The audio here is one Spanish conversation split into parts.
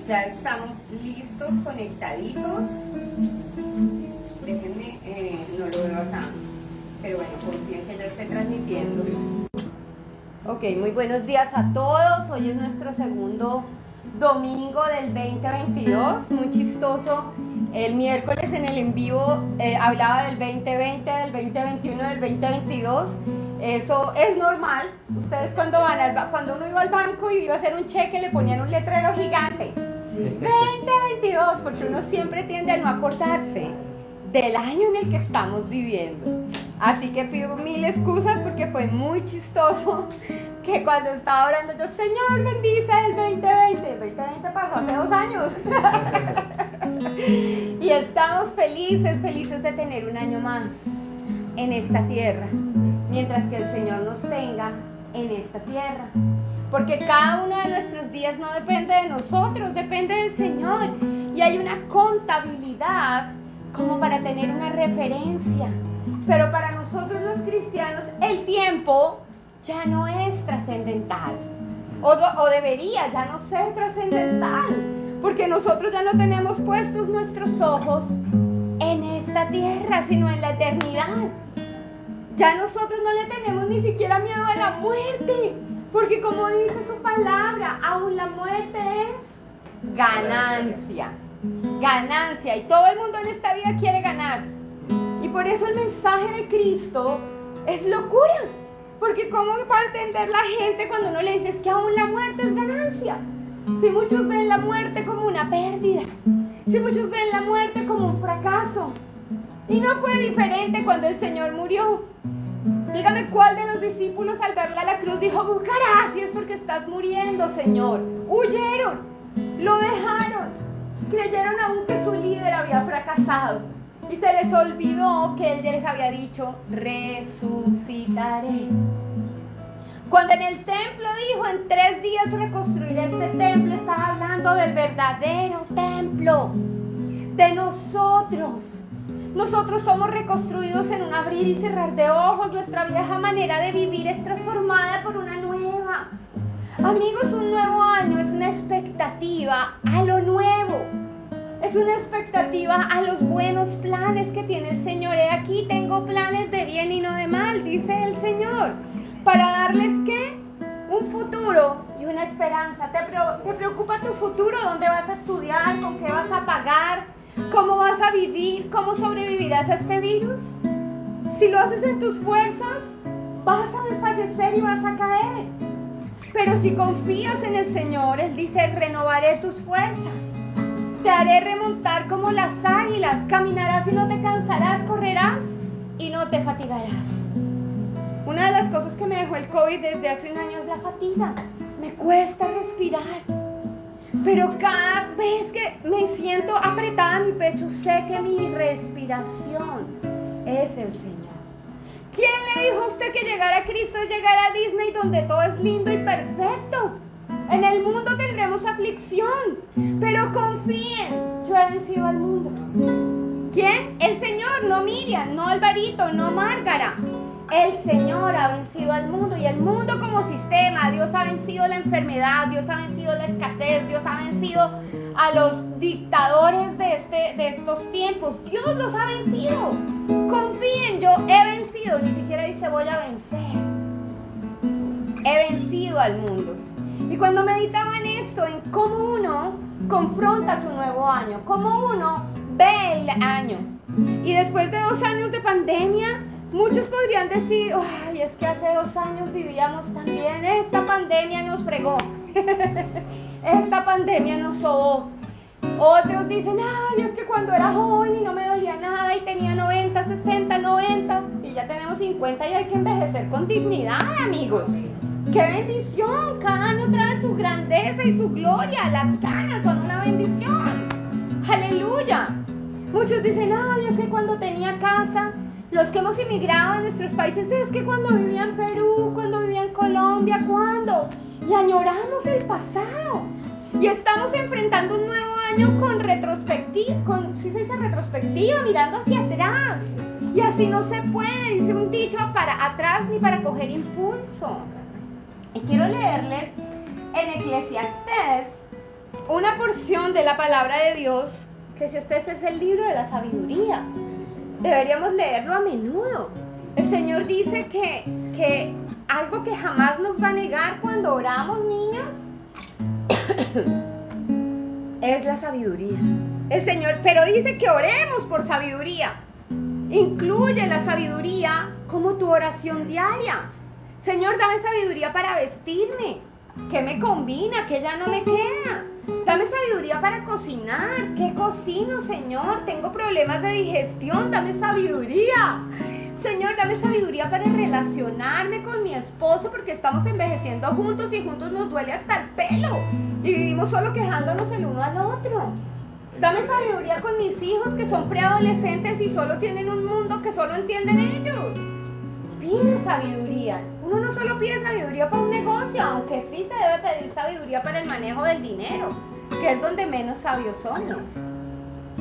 Ya estamos listos, conectaditos. Déjenme, no lo veo acá. Pero bueno, confío en que ya esté transmitiendo. Ok, muy buenos días a todos. Hoy es nuestro segundo domingo del 2022. Muy chistoso. El miércoles en el en vivo hablaba del 2020, del 2021, del 2022. Eso es normal. Ustedes cuando uno iba al banco y iba a hacer un cheque le ponían un letrero gigante. 2022, porque uno siempre tiende a no acordarse del año en el que estamos viviendo. Así que pido mil excusas porque fue muy chistoso que cuando estaba orando yo, Señor, bendice el 2020. El 2020 pasó hace 2 años. Y estamos felices de tener un año más en esta tierra, mientras que el Señor nos tenga en esta tierra. Porque cada uno de nuestros días no depende de nosotros, depende del Señor. Y hay una contabilidad como para tener una referencia. Pero para nosotros los cristianos el tiempo ya no es trascendental. O debería ya no ser trascendental. Porque nosotros ya no tenemos puestos nuestros ojos en esta tierra, sino en la eternidad. Ya nosotros no le tenemos ni siquiera miedo a la muerte. Porque como dice su palabra, aún la muerte es ganancia. Ganancia. Y todo el mundo en esta vida quiere ganar. Y por eso el mensaje de Cristo es locura. Porque ¿cómo va a entender la gente cuando uno le dice es que aún la muerte es ganancia? Si muchos ven la muerte como una pérdida. Si muchos ven la muerte como un fracaso. Y no fue diferente cuando el Señor murió. Dígame cuál de los discípulos al verla a la cruz dijo, gracias porque estás muriendo, Señor. Huyeron, lo dejaron, creyeron aún que su líder había fracasado y se les olvidó que él ya les había dicho, resucitaré. Cuando en el templo dijo, en 3 días reconstruiré este templo, estaba hablando del verdadero templo, de nosotros. Nosotros somos reconstruidos en un abrir y cerrar de ojos. Nuestra vieja manera de vivir es transformada por una nueva. Amigos, un nuevo año es una expectativa a lo nuevo. Es una expectativa a los buenos planes que tiene el Señor. He aquí tengo planes de bien y no de mal, dice el Señor. Para darles, ¿qué? Un futuro y una esperanza. ¿Te preocupa tu futuro? ¿Dónde vas a estudiar? ¿Con qué vas a pagar? ¿Cómo vas a vivir? ¿Cómo sobrevivirás a este virus? Si lo haces en tus fuerzas, vas a desfallecer y vas a caer. Pero si confías en el Señor, Él dice, renovaré tus fuerzas. Te haré remontar como las águilas. Caminarás y no te cansarás, correrás y no te fatigarás. Una de las cosas que me dejó el COVID desde hace un año es la fatiga. Me cuesta respirar. Pero cada vez que me siento apretada en mi pecho, sé que mi respiración es el Señor. ¿Quién le dijo a usted que llegar a Cristo es llegar a Disney donde todo es lindo y perfecto? En el mundo tendremos aflicción, pero confíen, yo he vencido al mundo. ¿Quién? El Señor, no Miriam, no Alvarito, no Márgara. El Señor ha vencido al mundo y el mundo como sistema. Dios ha vencido la enfermedad, Dios ha vencido la escasez, Dios ha vencido a los dictadores de estos tiempos. Dios los ha vencido. Confíen, yo he vencido. Ni siquiera dice voy a vencer. He vencido al mundo. Y cuando meditaba en esto, en cómo uno confronta su nuevo año, cómo uno ve el año. Y después de 2 años de pandemia, muchos podrían decir, ay, es que hace 2 años vivíamos tan bien, esta pandemia nos fregó, esta pandemia nos sobó. Otros dicen, ay, es que cuando era joven y no me dolía nada y tenía 90, 60, 90 y ya tenemos 50 y hay que envejecer con dignidad, amigos. ¡Qué bendición! Cada año trae su grandeza y su gloria, las ganas son una bendición. ¡Aleluya! Muchos dicen, ay, es que cuando tenía casa. Los que hemos emigrado a nuestros países, es que cuando vivía en Perú, cuando vivía en Colombia, ¿cuándo? Y añoramos el pasado. Y estamos enfrentando un nuevo año con retrospectiva, ¿sí se dice retrospectiva? Mirando hacia atrás. Y así no se puede, dice un dicho, para atrás ni para coger impulso. Y quiero leerles en Eclesiastés una porción de la palabra de Dios, que si este es el libro de la sabiduría, deberíamos leerlo a menudo. El Señor dice que algo que jamás nos va a negar cuando oramos, niños, es la sabiduría. El Señor, pero dice que oremos por sabiduría. Incluye la sabiduría como tu oración diaria. Señor, dame sabiduría para vestirme. ¿Qué me combina? ¿Qué ya no me queda? Dame sabiduría para cocinar. ¿Qué cocino, Señor? Tengo problemas de digestión. Dame sabiduría. Señor, dame sabiduría para relacionarme con mi esposo, porque estamos envejeciendo juntos y juntos nos duele hasta el pelo. Y vivimos solo quejándonos el uno al otro. Dame sabiduría con mis hijos que son preadolescentes y solo tienen un mundo que solo entienden ellos. Pide sabiduría. Uno no solo pide sabiduría para un negocio, aunque sí se debe pedir sabiduría para el manejo del dinero, que es donde menos sabios somos.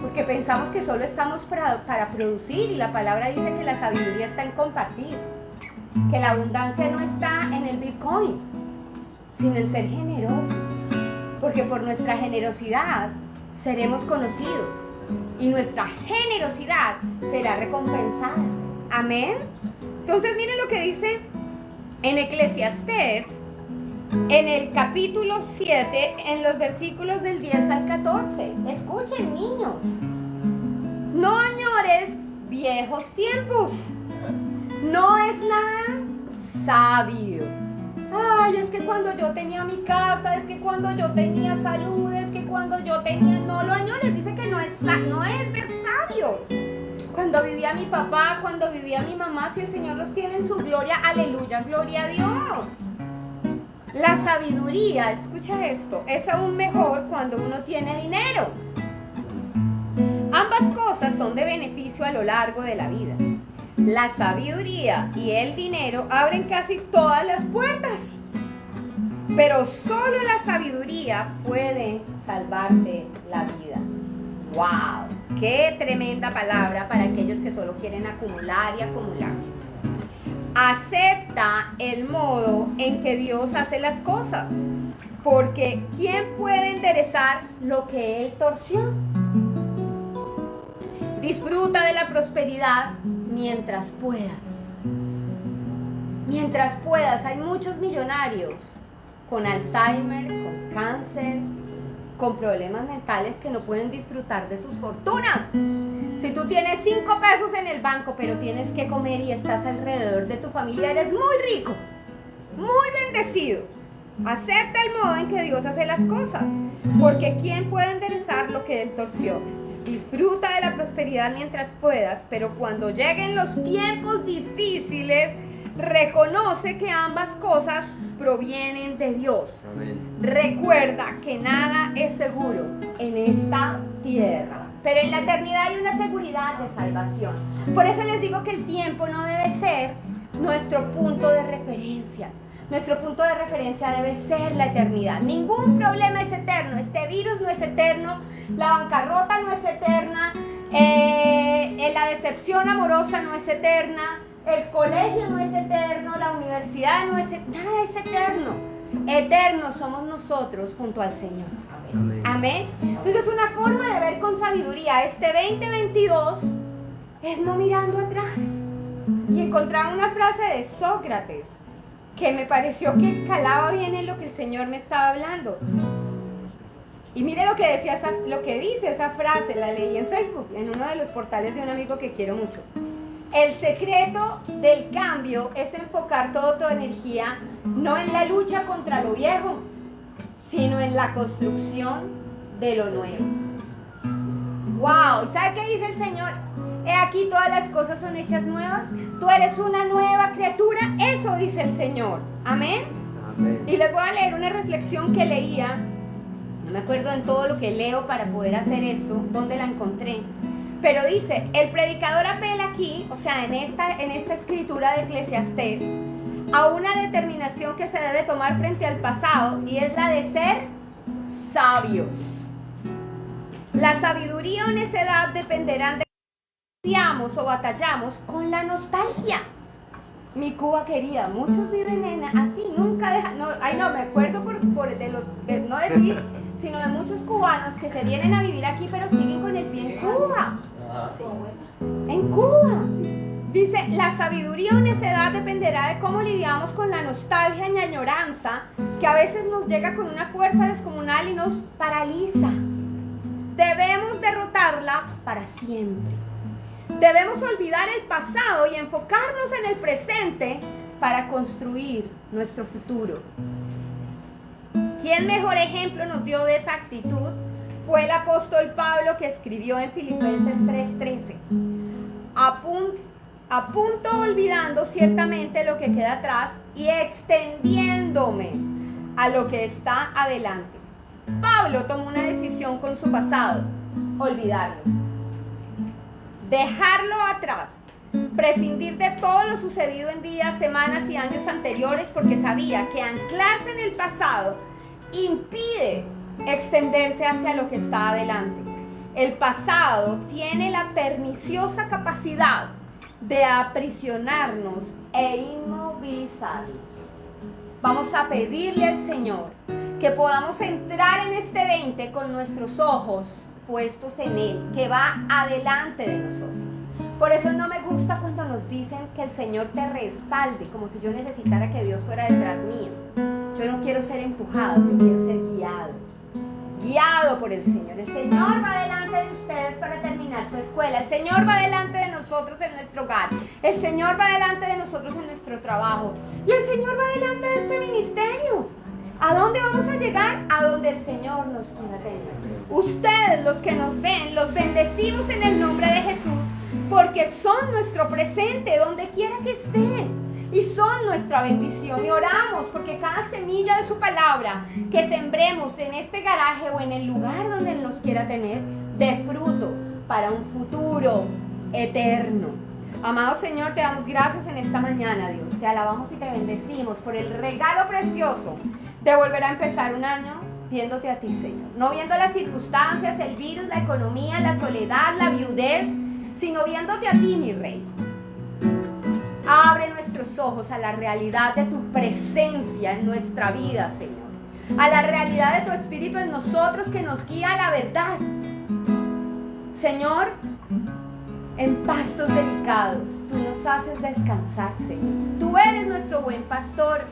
Porque pensamos que solo estamos para producir, y la palabra dice que la sabiduría está en compartir, que la abundancia no está en el Bitcoin, sino en ser generosos, porque por nuestra generosidad seremos conocidos y nuestra generosidad será recompensada. Amén. Entonces miren lo que dice en Eclesiastés, en el capítulo 7, en los versículos del 10 al 14. Escuchen, niños. No añores viejos tiempos. No es nada sabio. Ay, es que cuando yo tenía mi casa, es que cuando yo tenía salud, es que cuando yo tenía... No lo añores, dice que no es de sabios. Cuando vivía mi papá, cuando vivía mi mamá, si el Señor los tiene en su gloria, aleluya, gloria a Dios. La sabiduría, escucha esto, es aún mejor cuando uno tiene dinero. Ambas cosas son de beneficio a lo largo de la vida. La sabiduría y el dinero abren casi todas las puertas, pero solo la sabiduría puede salvarte la vida. ¡Wow! ¡Qué tremenda palabra para aquellos que solo quieren acumular y acumular! Acepta el modo en que Dios hace las cosas, porque ¿quién puede enderezar lo que Él torció? Disfruta de la prosperidad mientras puedas. Mientras puedas. Hay muchos millonarios con Alzheimer, con cáncer, con problemas mentales que no pueden disfrutar de sus fortunas. Si tú tienes 5 pesos en el banco, pero tienes que comer y estás alrededor de tu familia, eres muy rico, muy bendecido. Acepta el modo en que Dios hace las cosas, porque ¿quién puede enderezar lo que Él torció? Disfruta de la prosperidad mientras puedas, pero cuando lleguen los tiempos difíciles, reconoce que ambas cosas provienen de Dios. Amén. Recuerda que nada es seguro en esta tierra, pero en la eternidad hay una seguridad de salvación. Por eso les digo que el tiempo no debe ser nuestro punto de referencia. Nuestro punto de referencia debe ser la eternidad. Ningún problema es eterno. Este virus no es eterno. La bancarrota no es eterna. La decepción amorosa no es eterna. El colegio no es eterno. La universidad no es eterna. Nada es eterno. Eternos somos nosotros junto al Señor. Amén. Amén. Entonces una forma de ver con sabiduría este 2022 es no mirando atrás. Y encontraba una frase de Sócrates que me pareció que calaba bien en lo que el Señor me estaba hablando. Y mire lo que decía lo que dice esa frase, la leí en Facebook, en uno de los portales de un amigo que quiero mucho. El secreto del cambio es enfocar toda tu energía no en la lucha contra lo viejo, sino en la construcción de lo nuevo. ¡Wow! ¿Y sabe qué dice el Señor? He aquí todas las cosas son hechas nuevas. Tú eres una nueva criatura. Eso dice el Señor. Amén. Amén. Y les voy a leer una reflexión que leía. No me acuerdo en todo lo que leo para poder hacer esto, dónde la encontré. Pero dice, el predicador apela aquí, o sea, en esta escritura de Eclesiastés, a una determinación que se debe tomar frente al pasado, y es la de ser sabios. La sabiduría o necedad dependerán de o batallamos con la nostalgia. Mi Cuba querida, muchos viven así, nunca dejan, no me acuerdo no de ti, sino de muchos cubanos que se vienen a vivir aquí, pero siguen con el pie en Cuba. En Cuba. Dice, la sabiduría o necedad dependerá de cómo lidiamos con la nostalgia y la añoranza que a veces nos llega con una fuerza descomunal y nos paraliza. Debemos derrotarla para siempre. Debemos olvidar el pasado y enfocarnos en el presente para construir nuestro futuro. ¿Quién mejor ejemplo nos dio de esa actitud? Fue el apóstol Pablo, que escribió en Filipenses 3:13. Apunto olvidando ciertamente lo que queda atrás y extendiéndome a lo que está adelante. Pablo tomó una decisión con su pasado: olvidarlo, dejarlo atrás, prescindir de todo lo sucedido en días, semanas y años anteriores, porque sabía que anclarse en el pasado impide extenderse hacia lo que está adelante. El pasado tiene la perniciosa capacidad de aprisionarnos e inmovilizarnos. Vamos a pedirle al Señor que podamos entrar en este 20 con nuestros ojos puestos en Él, que va adelante de nosotros. Por eso no me gusta cuando nos dicen que el Señor te respalde, como si yo necesitara que Dios fuera detrás mío. Yo no quiero ser empujado, yo quiero ser guiado por el Señor. El Señor va delante de ustedes para terminar su escuela. El Señor va delante de nosotros en nuestro hogar. El Señor va delante de nosotros en nuestro trabajo. Y el Señor va delante de este ministerio. ¿A dónde vamos a llegar? A donde el Señor nos quiera tener. Ustedes, los que nos ven, los bendecimos en el nombre de Jesús, porque son nuestro presente donde quiera que estén. Y son nuestra bendición, y oramos porque cada semilla de su palabra que sembremos en este garaje o en el lugar donde Él nos quiera tener, dé fruto para un futuro eterno. Amado Señor, te damos gracias en esta mañana, Dios. Te alabamos y te bendecimos por el regalo precioso de volver a empezar un año viéndote a ti, Señor. No viendo las circunstancias, el virus, la economía, la soledad, la viudez, sino viéndote a ti, mi Rey. Abre nuestros ojos a la realidad de tu presencia en nuestra vida, Señor. A la realidad de tu Espíritu en nosotros, que nos guía a la verdad. Señor, en pastos delicados, tú nos haces descansar, Señor. Tú eres nuestro buen pastor.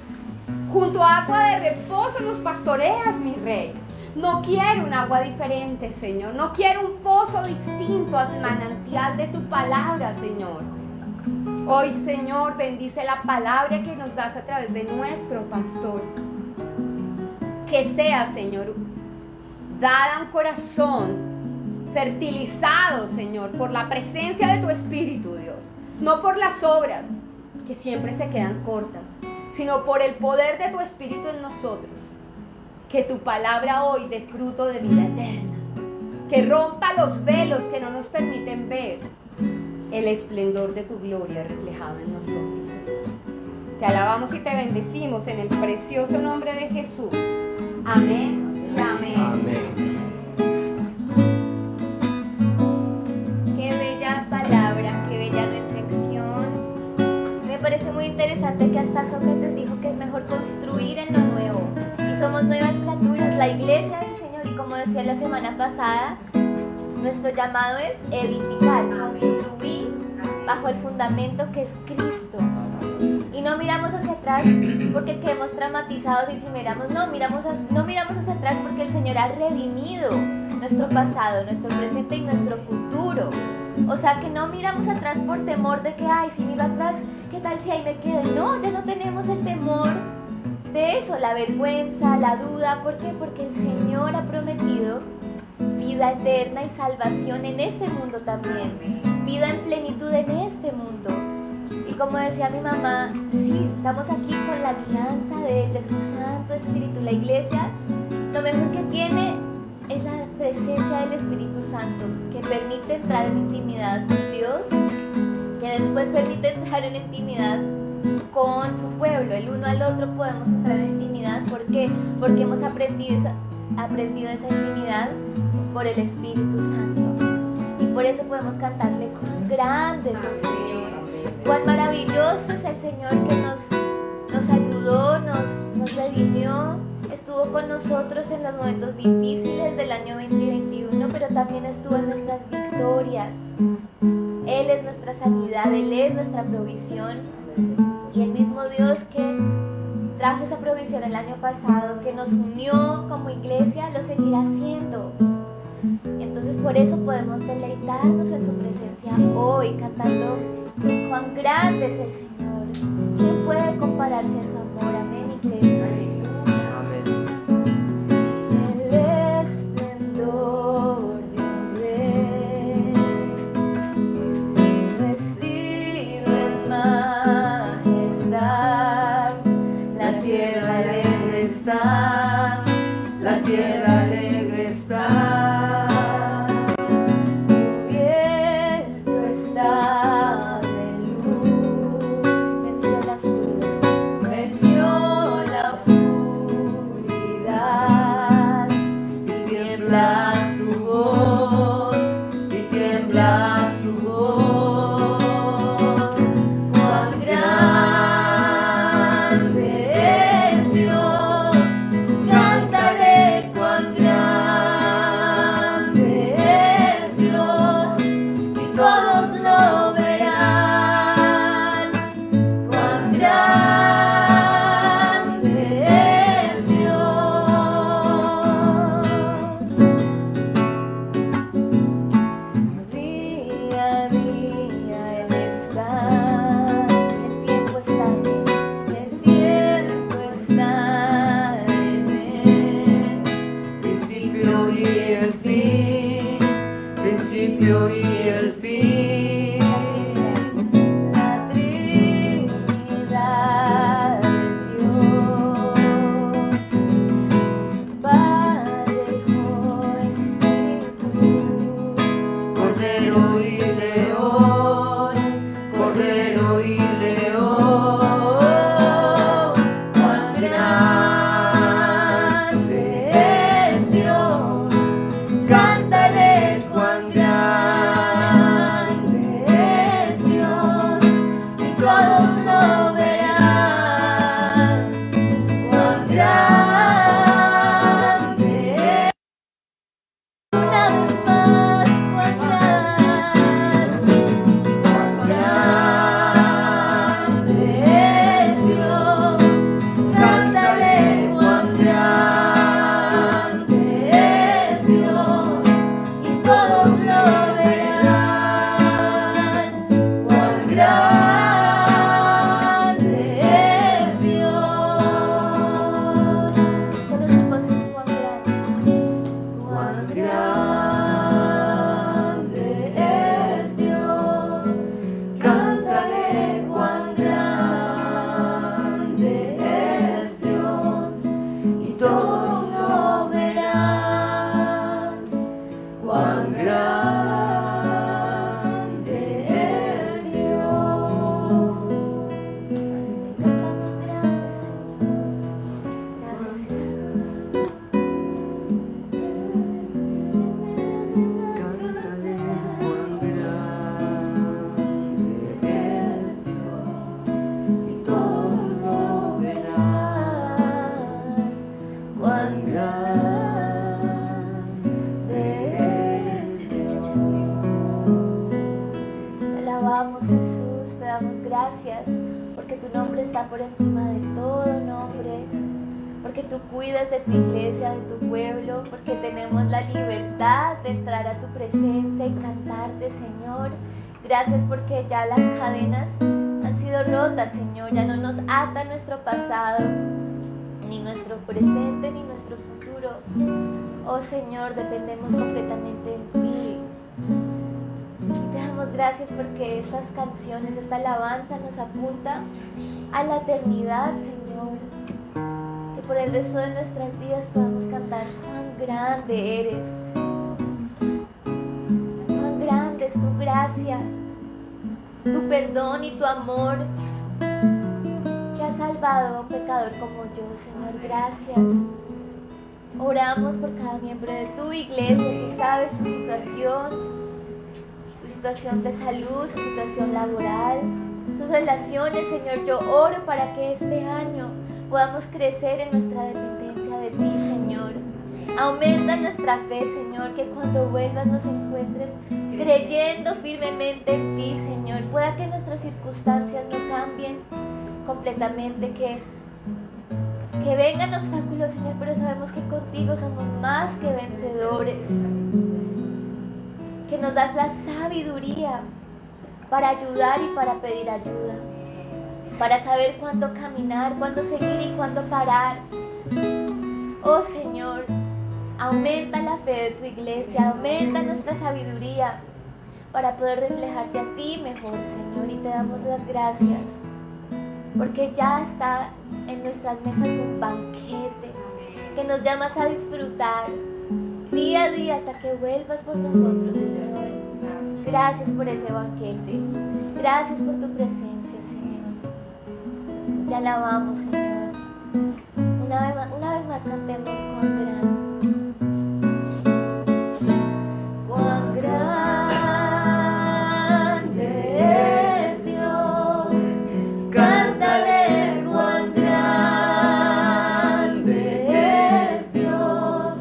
Junto a agua de reposo nos pastoreas, mi Rey. No quiero un agua diferente, Señor. No quiero un pozo distinto al manantial de tu palabra, Señor. Hoy, Señor, bendice la palabra que nos das a través de nuestro pastor. Que sea, Señor, dada a un corazón fertilizado, Señor, por la presencia de tu Espíritu, Dios. No por las obras, que siempre se quedan cortas, sino por el poder de tu Espíritu en nosotros. Que tu palabra hoy dé fruto de vida eterna. Que rompa los velos que no nos permiten ver el esplendor de tu gloria reflejado en nosotros, Señor. Te alabamos y te bendecimos en el precioso nombre de Jesús. Amén y amén. Amén. Qué bella palabra, qué bella reflexión. Me parece muy interesante que hasta Sócrates dijo que es mejor construir en lo nuevo. Y somos nuevas criaturas, la iglesia del Señor. Y como decía la semana pasada, nuestro llamado es edificar, construir bajo el fundamento que es Cristo. Y no miramos hacia atrás porque quedemos traumatizados, y si miramos, no miramos hacia atrás porque el Señor ha redimido nuestro pasado, nuestro presente y nuestro futuro. O sea que no miramos atrás por temor de que, ay, si miro atrás, ¿qué tal si ahí me quedo? No, ya no tenemos el temor de eso, la vergüenza, la duda. ¿Por qué? Porque el Señor ha prometido vida eterna y salvación en este mundo también, vida en plenitud en este mundo. Y como decía mi mamá, sí, estamos aquí con la guianza de Él, de su Santo Espíritu. La iglesia, lo mejor que tiene es la presencia del Espíritu Santo, que permite entrar en intimidad con Dios, que después permite entrar en intimidad con su pueblo. El uno al otro podemos entrar en intimidad. ¿Por qué? Porque hemos aprendido esa intimidad por el Espíritu Santo. Y por eso podemos cantarle con grandes al Señor. Cuán maravilloso es el Señor que nos ayudó, nos redimió, estuvo estuvo con nosotros en los momentos difíciles del año 2021, pero también estuvo en nuestras victorias. Él es nuestra sanidad, Él es nuestra provisión. Y el mismo Dios que trajo esa provisión el año pasado, que nos unió como iglesia, lo seguirá haciendo. Entonces por eso podemos deleitarnos en su presencia hoy, cantando cuán grande es el Señor. ¿Quién puede compararse a su amor? Amén, iglesia. Amén. El esplendor de un rey, vestido en majestad, la tierra alegre está, la tierra alegre está. Cubierto está de luz, venció la oscuridad, y tiembla su voz, y tiembla su voz. Cuán grande es Dios, cántale cuán grande es Dios, y todos lo verán. Cuán grande es Dios. Día a día Él está, el tiempo está en Él, el tiempo está en Él. Principio y el fin, principio y el fin. La Trinidad es Dios, Padre, Hijo, Espíritu, Cordero y León, Cordero y León. Cuán grande es Dios, cántale cuán grande es Dios, y todos lo verán. Cuán grande es. Una vez más, cuán grande es Dios, cántale cuán grande es Dios, y todos lo verán. Cuán grande es Dios. Solo sus voces, cuán grande. Cuán grande es Dios, cántale cuán grande es Dios, y todos lo verán. Cuán grande es Dios. Te cantamos gracias, Señor. Gracias, Jesús. Cántale cuán grande es Dios, y todos lo verán. Cuán grande es Dios. Te alabamos, Jesús, te damos gracias porque tu nombre está por encima de todo nombre, porque tú cuidas de tu iglesia, de tu pueblo, porque tenemos la libertad de entrar a tu presencia y cantarte, Señor. Gracias porque ya las cadenas han sido rotas, Señor, ya no nos ata nuestro pasado, ni nuestro presente, ni nuestro futuro. Oh Señor, dependemos completamente en ti. Y te damos gracias porque estas canciones, esta alabanza nos apunta a la eternidad, Señor. Que por el resto de nuestras vidas podamos cantar cuán grande eres, cuán grande es tu gracia, tu perdón y tu amor, que has salvado a un pecador como yo, Señor. Gracias. Oramos por cada miembro de tu iglesia. Tú sabes su situación de salud, su situación laboral, sus relaciones, Señor. Yo oro para que este año podamos crecer en nuestra dependencia de ti, Señor. Aumenta nuestra fe, Señor, que cuando vuelvas nos encuentres creyendo firmemente en ti, Señor. Pueda que nuestras circunstancias no cambien completamente, que vengan obstáculos, Señor, pero sabemos que contigo somos más que vencedores. Que nos das la sabiduría para ayudar y para pedir ayuda, para saber cuándo caminar, cuándo seguir y cuándo parar. Oh Señor, aumenta la fe de tu iglesia, aumenta nuestra sabiduría para poder reflejarte a ti mejor, Señor, y te damos las gracias porque ya está en nuestras mesas un banquete que nos llamas a disfrutar día a día hasta que vuelvas por nosotros, Señor. Gracias por ese banquete, gracias por tu presencia, Señor. Te alabamos, Señor. Una vez más cantemos cuán grande. Cuán grande es Dios, cántale cuán grande es Dios,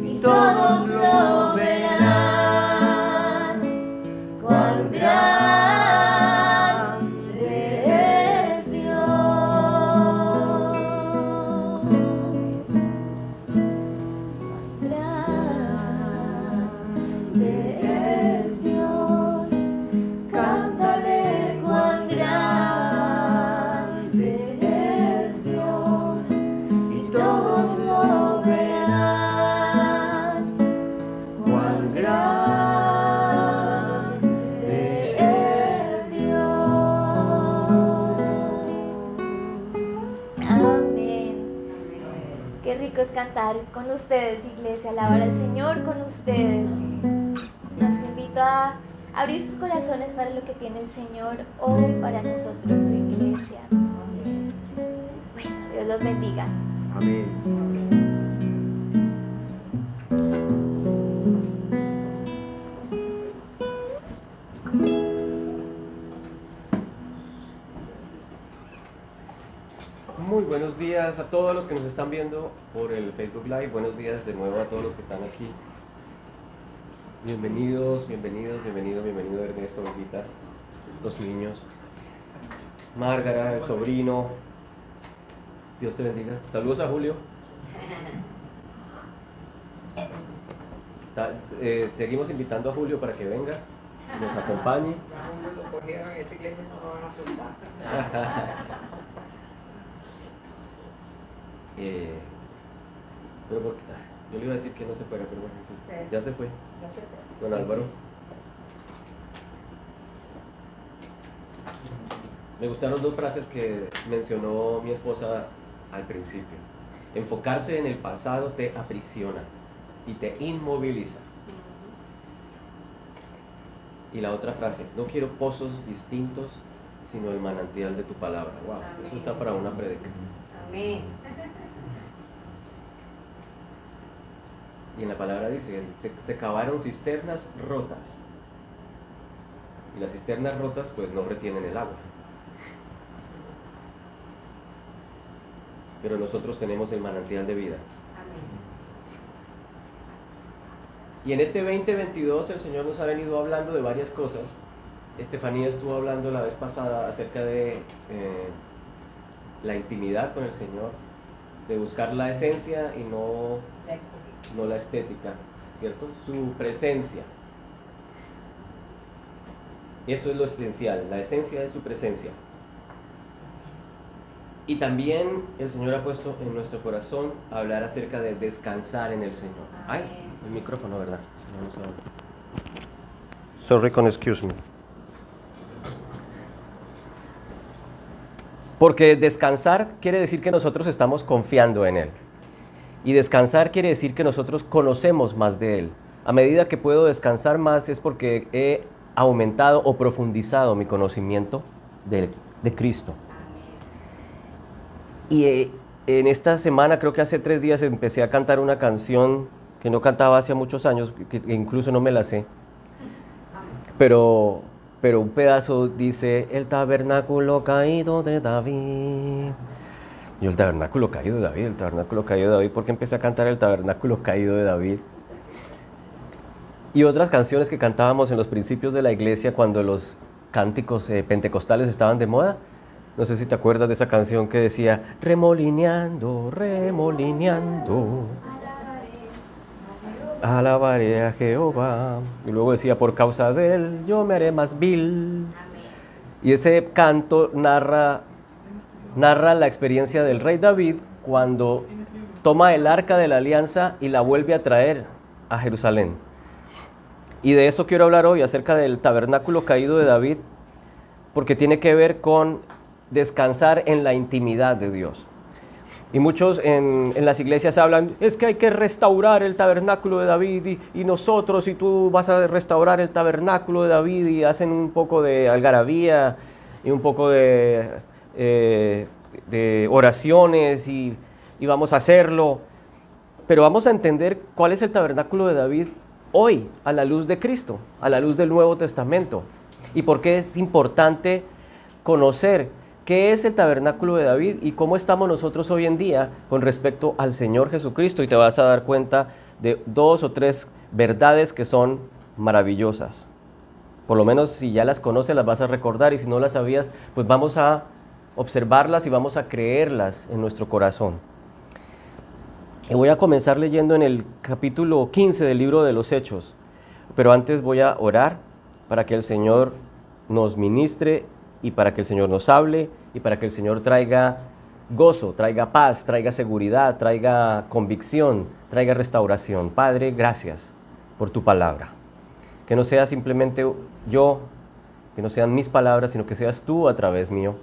y todos lo verán. Cuán grande es Dios. Grande es Dios, cántale cuán grande es Dios, y todos lo verán. Cuán grande es Dios. Amén. Qué rico es cantar con ustedes, iglesia, alabar al Señor con ustedes. Los invito a abrir sus corazones para lo que tiene el Señor hoy para nosotros, su iglesia. Bueno, Dios los bendiga. Amén. Muy buenos días a todos los que nos están viendo por el Facebook Live. Buenos días de nuevo a todos los que están aquí. Bienvenido Ernesto, Olguita, los niños, Márgara, el sobrino. Dios te bendiga. Saludos a Julio. Seguimos invitando a Julio para que venga, nos acompañe. Lo cogieron en esa iglesia, no lo van a soltar. Pero porque, yo le iba a decir que no se fuera, pero bueno, ya se fue. Don Álvaro. Me gustaron dos frases que mencionó mi esposa al principio. Enfocarse en el pasado te aprisiona y te inmoviliza. Y la otra frase, no quiero pozos distintos, sino el manantial de tu palabra. Wow, eso está para una predica. Amén. Y en la palabra dice, se cavaron cisternas rotas. Y las cisternas rotas pues no retienen el agua. Pero nosotros tenemos el manantial de vida. Amén. Y en este 2022 el Señor nos ha venido hablando de varias cosas. Estefanía estuvo hablando la vez pasada acerca de la intimidad con el Señor, de buscar la esencia y no la estética, ¿cierto? Su presencia. Eso es lo esencial, la esencia de su presencia. Y también el Señor ha puesto en nuestro corazón hablar acerca de descansar en el Señor. Ay, el micrófono, ¿verdad? Sorry con excuse me. Porque descansar quiere decir que nosotros estamos confiando en Él. Y descansar quiere decir que nosotros conocemos más de Él. A medida que puedo descansar más es porque he aumentado o profundizado mi conocimiento de Cristo. Y en esta semana, creo que hace 3 días, empecé a cantar una canción que no cantaba hace muchos años, que incluso no me la sé. Pero un pedazo dice, el tabernáculo caído de David, Yo el tabernáculo caído de David, el tabernáculo caído de David, ¿por qué empecé a cantar el tabernáculo caído de David? Y otras canciones que cantábamos en los principios de la iglesia cuando los cánticos pentecostales estaban de moda. No sé si te acuerdas de esa canción que decía, remolineando, remolineando, alabaré a Jehová. Y luego decía, por causa de él, yo me haré más vil. Y ese canto narra la experiencia del rey David cuando toma el arca de la alianza y la vuelve a traer a Jerusalén. Y de eso quiero hablar hoy, acerca del tabernáculo caído de David, porque tiene que ver con descansar en la intimidad de Dios. Y muchos en las iglesias hablan, es que hay que restaurar el tabernáculo de David y nosotros, y tú vas a restaurar el tabernáculo de David, y hacen un poco de algarabía y un poco de oraciones y vamos a hacerlo. Pero vamos a entender cuál es el tabernáculo de David hoy, a la luz de Cristo, a la luz del Nuevo Testamento, y por qué es importante conocer qué es el tabernáculo de David y cómo estamos nosotros hoy en día con respecto al Señor Jesucristo, y te vas a dar cuenta de 2 o 3 verdades que son maravillosas. Por lo menos si ya las conoces las vas a recordar, y si no las sabías, pues vamos a observarlas y vamos a creerlas en nuestro corazón. Y voy a comenzar leyendo en el capítulo 15 del libro de los Hechos, pero antes voy a orar para que el Señor nos ministre y para que el Señor nos hable y para que el Señor traiga gozo, traiga paz, traiga seguridad, traiga convicción, traiga restauración. Padre, gracias por tu palabra. Que no sea simplemente yo, que no sean mis palabras, sino que seas tú a través mío.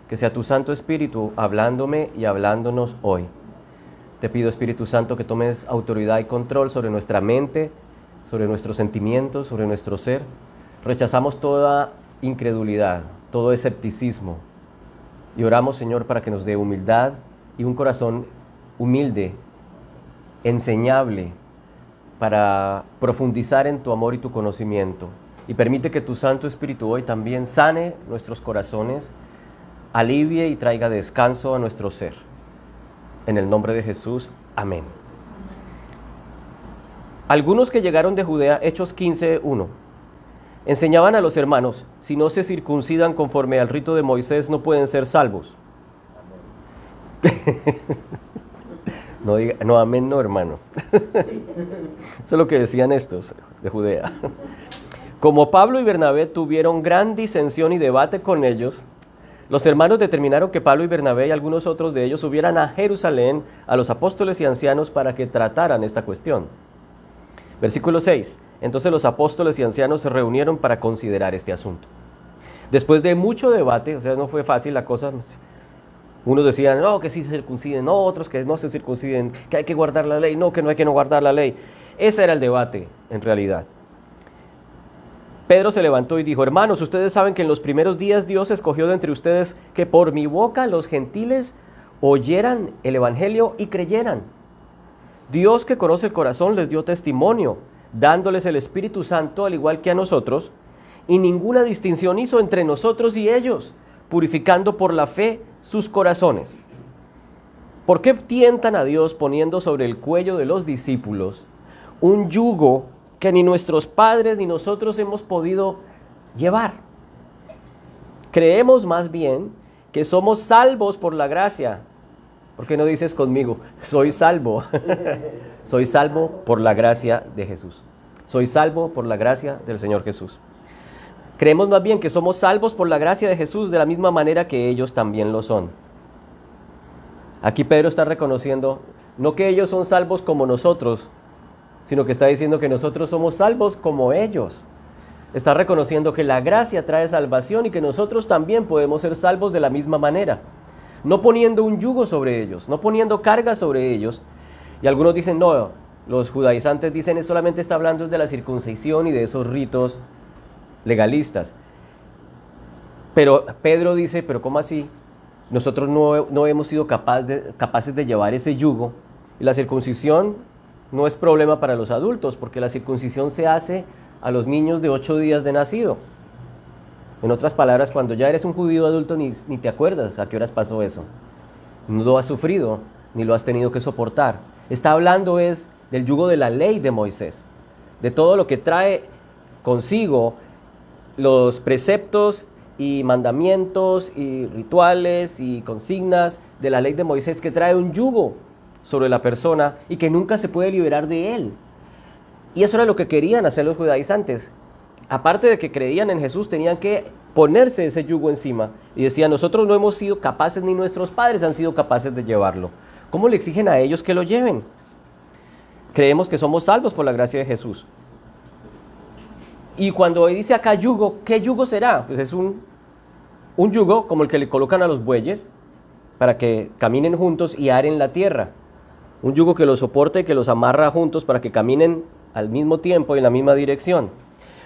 Que sea tu Santo Espíritu hablándome y hablándonos hoy. Te pido, Espíritu Santo, que tomes autoridad y control sobre nuestra mente, sobre nuestros sentimientos, sobre nuestro ser. Rechazamos toda incredulidad, todo escepticismo. Y oramos, Señor, para que nos dé humildad y un corazón humilde, enseñable, para profundizar en tu amor y tu conocimiento. Y permite que tu Santo Espíritu hoy también sane nuestros corazones, alivie y traiga descanso a nuestro ser. En el nombre de Jesús, amén. Algunos que llegaron de Judea, Hechos 15:1, enseñaban a los hermanos, si no se circuncidan conforme al rito de Moisés, no pueden ser salvos. No diga, no, amén, no, hermano. Eso es lo que decían estos de Judea. Como Pablo y Bernabé tuvieron gran disensión y debate con ellos, los hermanos determinaron que Pablo y Bernabé y algunos otros de ellos subieran a Jerusalén a los apóstoles y ancianos para que trataran esta cuestión. Versículo 6. Entonces los apóstoles y ancianos se reunieron para considerar este asunto. Después de mucho debate, o sea, no fue fácil la cosa. Unos decían, no, que sí se circunciden, no, otros que no se circunciden, que hay que guardar la ley, no, que no hay que no guardar la ley. Ese era el debate, en realidad. Pedro se levantó y dijo, hermanos, ustedes saben que en los primeros días Dios escogió de entre ustedes que por mi boca los gentiles oyeran el evangelio y creyeran. Dios, que conoce el corazón, les dio testimonio, dándoles el Espíritu Santo al igual que a nosotros, y ninguna distinción hizo entre nosotros y ellos, purificando por la fe sus corazones. ¿Por qué tientan a Dios poniendo sobre el cuello de los discípulos un yugo que ni nuestros padres ni nosotros hemos podido llevar? Creemos más bien que somos salvos por la gracia. ¿Por qué no dices conmigo? Soy salvo. Soy salvo por la gracia de Jesús. Soy salvo por la gracia del Señor Jesús. Creemos más bien que somos salvos por la gracia de Jesús de la misma manera que ellos también lo son. Aquí Pedro está reconociendo, no que ellos son salvos como nosotros, sino que está diciendo que nosotros somos salvos como ellos. Está reconociendo que la gracia trae salvación y que nosotros también podemos ser salvos de la misma manera. No poniendo un yugo sobre ellos, no poniendo carga sobre ellos. Y algunos dicen, no, los judaizantes dicen, es solamente está hablando de la circuncisión y de esos ritos legalistas. Pero Pedro dice, pero ¿cómo así? Nosotros no hemos sido capaces de llevar ese yugo. Y la circuncisión no es problema para los adultos, porque la circuncisión se hace a los niños de 8 días de nacido. En otras palabras, cuando ya eres un judío adulto ni te acuerdas a qué horas pasó eso. no lo has sufrido, ni lo has tenido que soportar. Está hablando es del yugo de la ley de Moisés, de todo lo que trae consigo los preceptos y mandamientos y rituales y consignas de la ley de Moisés, que trae un yugo sobre la persona y que nunca se puede liberar de él. Y eso era lo que querían hacer los judaizantes. Aparte de que creían en Jesús, tenían que ponerse ese yugo encima. Y decían, nosotros no hemos sido capaces, ni nuestros padres han sido capaces de llevarlo. ¿Cómo le exigen a ellos que lo lleven? Creemos que somos salvos por la gracia de Jesús. Y cuando hoy dice acá yugo, ¿qué yugo será? Pues es un yugo como el que le colocan a los bueyes para que caminen juntos y aren la tierra. Un yugo que los soporta y que los amarra juntos para que caminen al mismo tiempo y en la misma dirección.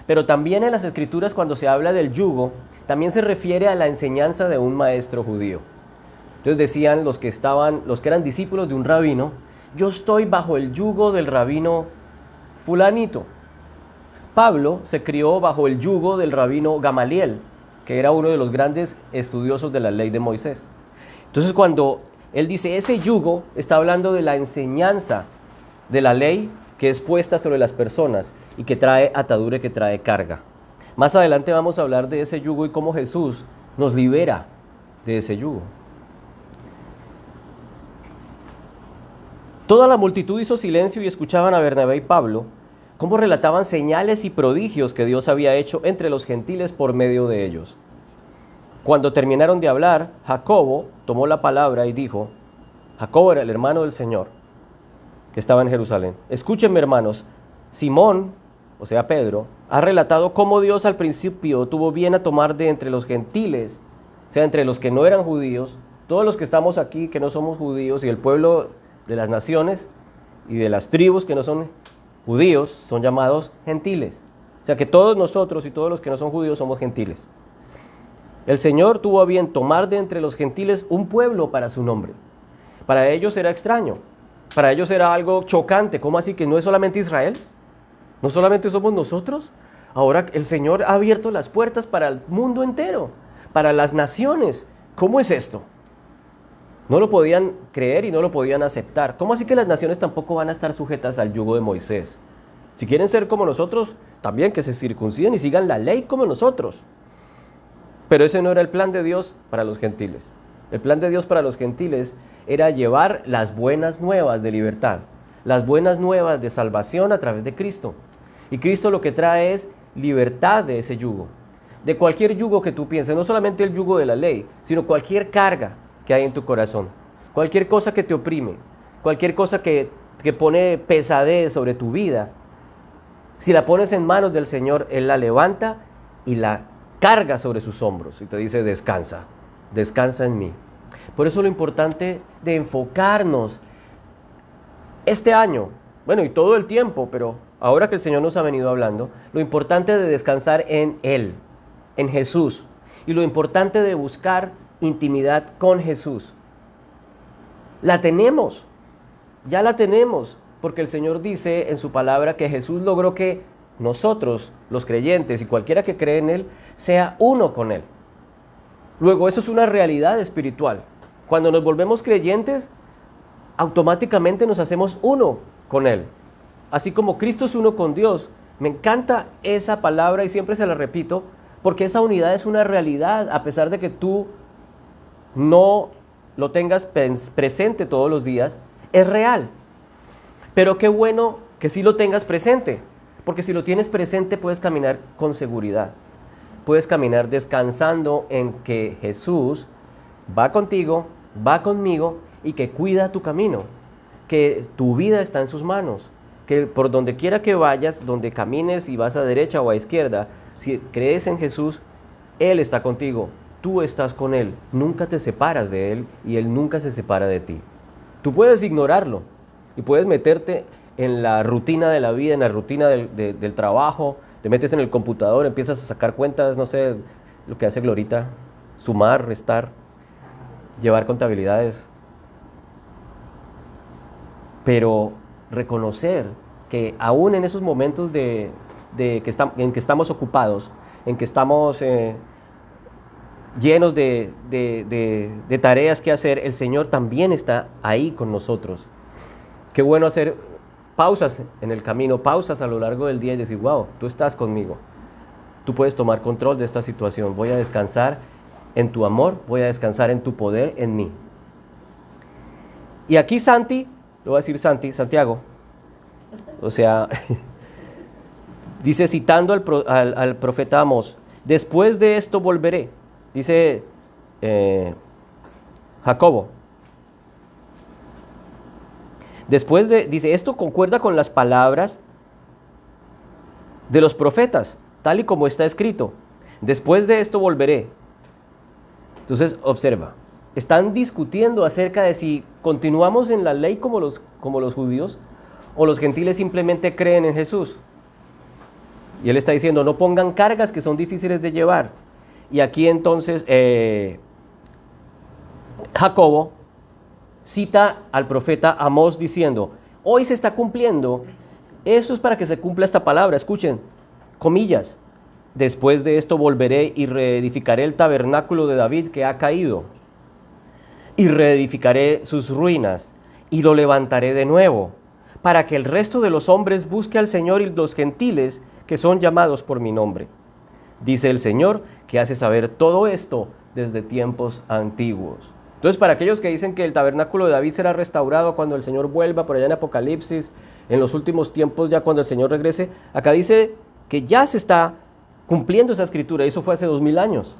Pero también en las Escrituras, cuando se habla del yugo, también se refiere a la enseñanza de un maestro judío. Entonces decían los que eran discípulos de un rabino, yo estoy bajo el yugo del rabino fulanito. Pablo se crió bajo el yugo del rabino Gamaliel, que era uno de los grandes estudiosos de la ley de Moisés. Entonces cuando él dice ese yugo, está hablando de la enseñanza de la ley que es puesta sobre las personas y que trae atadura y que trae carga. Más adelante vamos a hablar de ese yugo y cómo Jesús nos libera de ese yugo. Toda la multitud hizo silencio y escuchaban a Bernabé y Pablo, cómo relataban señales y prodigios que Dios había hecho entre los gentiles por medio de ellos. Cuando terminaron de hablar, Jacobo tomó la palabra y dijo, Jacobo era el hermano del Señor, que estaba en Jerusalén. Escúchenme, hermanos, Simón, o sea Pedro, ha relatado cómo Dios al principio tuvo bien a tomar de entre los gentiles, o sea, entre los que no eran judíos, todos los que estamos aquí que no somos judíos y el pueblo de las naciones y de las tribus que no son judíos son llamados gentiles. O sea que todos nosotros y todos los que no son judíos somos gentiles. El Señor tuvo a bien tomar de entre los gentiles un pueblo para su nombre. Para ellos era extraño, para ellos era algo chocante. ¿Cómo así que no es solamente Israel? ¿No solamente somos nosotros? Ahora el Señor ha abierto las puertas para el mundo entero, para las naciones. ¿Cómo es esto? No lo podían creer y no lo podían aceptar. ¿Cómo así que las naciones tampoco van a estar sujetas al yugo de Moisés? Si quieren ser como nosotros, también que se circunciden y sigan la ley como nosotros. Pero ese no era el plan de Dios para los gentiles. El plan de Dios para los gentiles era llevar las buenas nuevas de libertad, las buenas nuevas de salvación a través de Cristo. Y Cristo lo que trae es libertad de ese yugo. De cualquier yugo que tú pienses, no solamente el yugo de la ley, sino cualquier carga que hay en tu corazón, cualquier cosa que te oprime, cualquier cosa que pone pesadez sobre tu vida, si la pones en manos del Señor, Él la levanta y la carga sobre sus hombros y te dice descansa, descansa en mí. Por eso lo importante de enfocarnos este año, bueno y todo el tiempo, pero ahora que el Señor nos ha venido hablando, lo importante de descansar en Él, en Jesús, y lo importante de buscar intimidad con Jesús. La tenemos, ya la tenemos, porque el Señor dice en su palabra que Jesús logró que nosotros, los creyentes y cualquiera que cree en Él, sea uno con Él. Luego, eso es una realidad espiritual. Cuando nos volvemos creyentes, automáticamente nos hacemos uno con Él. Así como Cristo es uno con Dios. Me encanta esa palabra y siempre se la repito, porque esa unidad es una realidad, a pesar de que tú no lo tengas presente todos los días, es real. Pero qué bueno que sí lo tengas presente, porque si lo tienes presente puedes caminar con seguridad. Puedes caminar descansando en que Jesús va contigo, va conmigo y que cuida tu camino, que tu vida está en sus manos, que por donde quiera que vayas, donde camines y vas a derecha o a izquierda, si crees en Jesús, Él está contigo. Tú estás con Él, nunca te separas de Él y Él nunca se separa de ti. Tú puedes ignorarlo y puedes meterte en la rutina de la vida, en la rutina del trabajo, te metes en el computador, empiezas a sacar cuentas, no sé, lo que hace Glorita, sumar, restar, llevar contabilidades. Pero reconocer que aún en esos momentos en que estamos ocupados, en que estamos llenos de tareas que hacer, el Señor también está ahí con nosotros. Qué bueno hacer pausas en el camino, pausas a lo largo del día y decir, wow, tú estás conmigo. Tú puedes tomar control de esta situación. Voy a descansar en tu amor, voy a descansar en tu poder, en mí. Y aquí Santi, lo voy a decir Santiago, o sea, dice citando al profeta Amós, después de esto volveré, dice Jacobo. Dice, esto concuerda con las palabras de los profetas, tal y como está escrito. Después de esto volveré. Entonces, observa, están discutiendo acerca de si continuamos en la ley como los judíos o los gentiles simplemente creen en Jesús. Y él está diciendo, no pongan cargas que son difíciles de llevar. Y aquí entonces Jacobo cita al profeta Amós diciendo, hoy se está cumpliendo, eso es para que se cumpla esta palabra, escuchen, comillas, después de esto volveré y reedificaré el tabernáculo de David que ha caído, y reedificaré sus ruinas, y lo levantaré de nuevo, para que el resto de los hombres busque al Señor y los gentiles que son llamados por mi nombre. Dice el Señor que hace saber todo esto desde tiempos antiguos. Entonces, para aquellos que dicen que el tabernáculo de David será restaurado cuando el Señor vuelva, por allá en Apocalipsis, en los últimos tiempos, ya cuando el Señor regrese, acá dice que ya se está cumpliendo esa escritura, y eso fue hace 2000 años.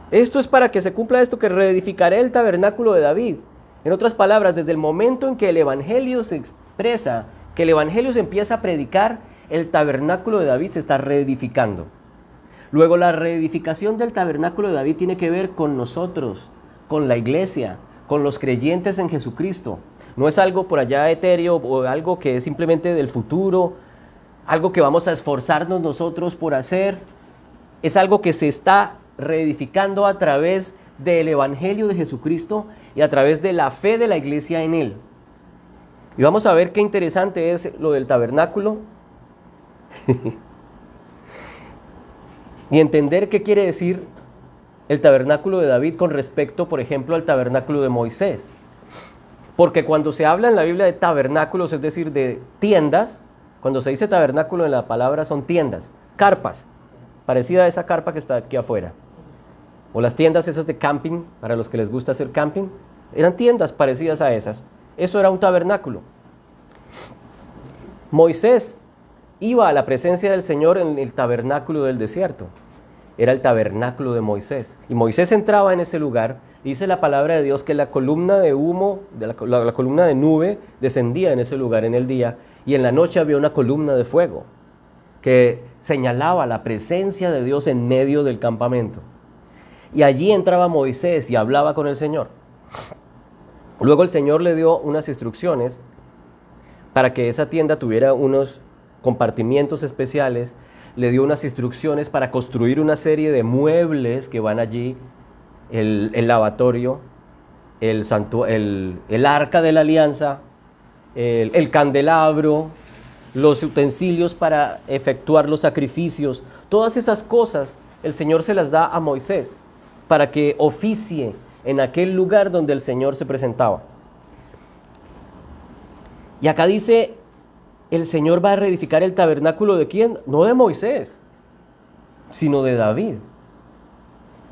Esto es para que se cumpla esto, que reedificaré el tabernáculo de David. En otras palabras, desde el momento en que el Evangelio se expresa, que el Evangelio se empieza a predicar, el tabernáculo de David se está reedificando. Luego, la reedificación del tabernáculo de David tiene que ver con nosotros, con la iglesia, con los creyentes en Jesucristo. No es algo por allá etéreo o algo que es simplemente del futuro, algo que vamos a esforzarnos nosotros por hacer. Es algo que se está reedificando a través del Evangelio de Jesucristo y a través de la fe de la iglesia en Él. Y vamos a ver qué interesante es lo del tabernáculo y entender qué quiere decir el tabernáculo de David con respecto, por ejemplo, al tabernáculo de Moisés. Porque cuando se habla en la Biblia de tabernáculos, es decir, de tiendas, cuando se dice tabernáculo en la palabra son tiendas, carpas, parecida a esa carpa que está aquí afuera. O las tiendas esas de camping, para los que les gusta hacer camping, eran tiendas parecidas a esas. Eso era un tabernáculo. Moisés iba a la presencia del Señor en el tabernáculo del desierto. Era el tabernáculo de Moisés. Y Moisés entraba en ese lugar. Dice la palabra de Dios que la columna de humo, la columna de nube descendía en ese lugar en el día. Y en la noche había una columna de fuego que señalaba la presencia de Dios en medio del campamento. Y allí entraba Moisés y hablaba con el Señor. Luego el Señor le dio unas instrucciones para que esa tienda tuviera unos compartimientos especiales. Le dio unas instrucciones para construir una serie de muebles que van allí, el lavatorio, el arca de la alianza, el candelabro, los utensilios para efectuar los sacrificios. Todas esas cosas el Señor se las da a Moisés para que oficie en aquel lugar donde el Señor se presentaba. Y acá dice, el Señor va a reedificar el tabernáculo ¿de quién? No de Moisés, sino de David.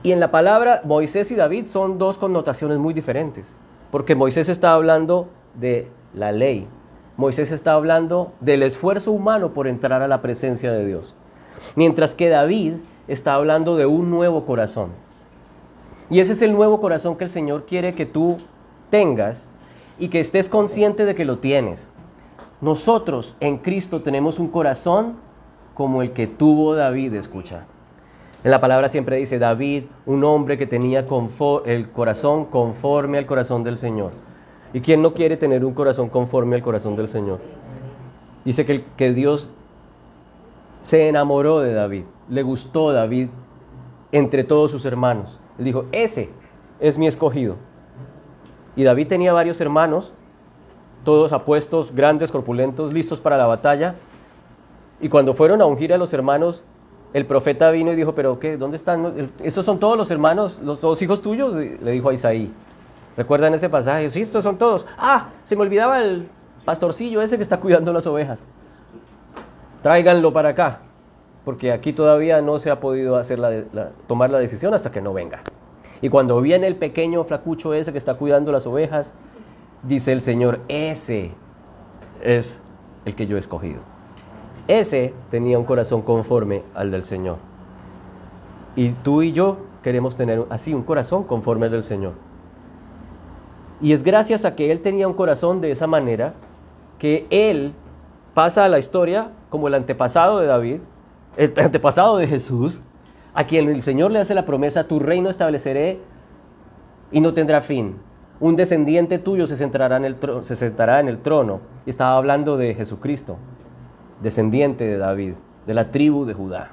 Y en la palabra Moisés y David son dos connotaciones muy diferentes, porque Moisés está hablando de la ley. Moisés está hablando del esfuerzo humano por entrar a la presencia de Dios, mientras que David está hablando de un nuevo corazón. Y ese es el nuevo corazón que el Señor quiere que tú tengas y que estés consciente de que lo tienes. Nosotros en Cristo tenemos un corazón como el que tuvo David, escucha. En la palabra siempre dice David, un hombre que tenía el corazón conforme al corazón del Señor. ¿Y quién no quiere tener un corazón conforme al corazón del Señor? Dice que Dios se enamoró de David, le gustó David entre todos sus hermanos. Él dijo, ese es mi escogido. Y David tenía varios hermanos, todos apuestos, grandes, corpulentos, listos para la batalla. Y cuando fueron a ungir a los hermanos, el profeta vino y dijo, pero ¿qué? ¿Dónde están? ¿Esos son todos los hermanos, los dos hijos tuyos? Le dijo a Isaí. ¿Recuerdan ese pasaje? Sí, estos son todos. Ah, se me olvidaba el pastorcillo ese que está cuidando las ovejas. Tráiganlo para acá, porque aquí todavía no se ha podido hacer tomar la decisión hasta que no venga. Y cuando viene el pequeño flacucho ese que está cuidando las ovejas, dice el Señor, ese es el que yo he escogido. Ese tenía un corazón conforme al del Señor. Y tú y yo queremos tener así un corazón conforme al del Señor. Y es gracias a que él tenía un corazón de esa manera que él pasa a la historia como el antepasado de David, el antepasado de Jesús, a quien el Señor le hace la promesa, tu reino estableceré y no tendrá fin. Un descendiente tuyo se sentará en el trono. Y estaba hablando de Jesucristo, descendiente de David, de la tribu de Judá.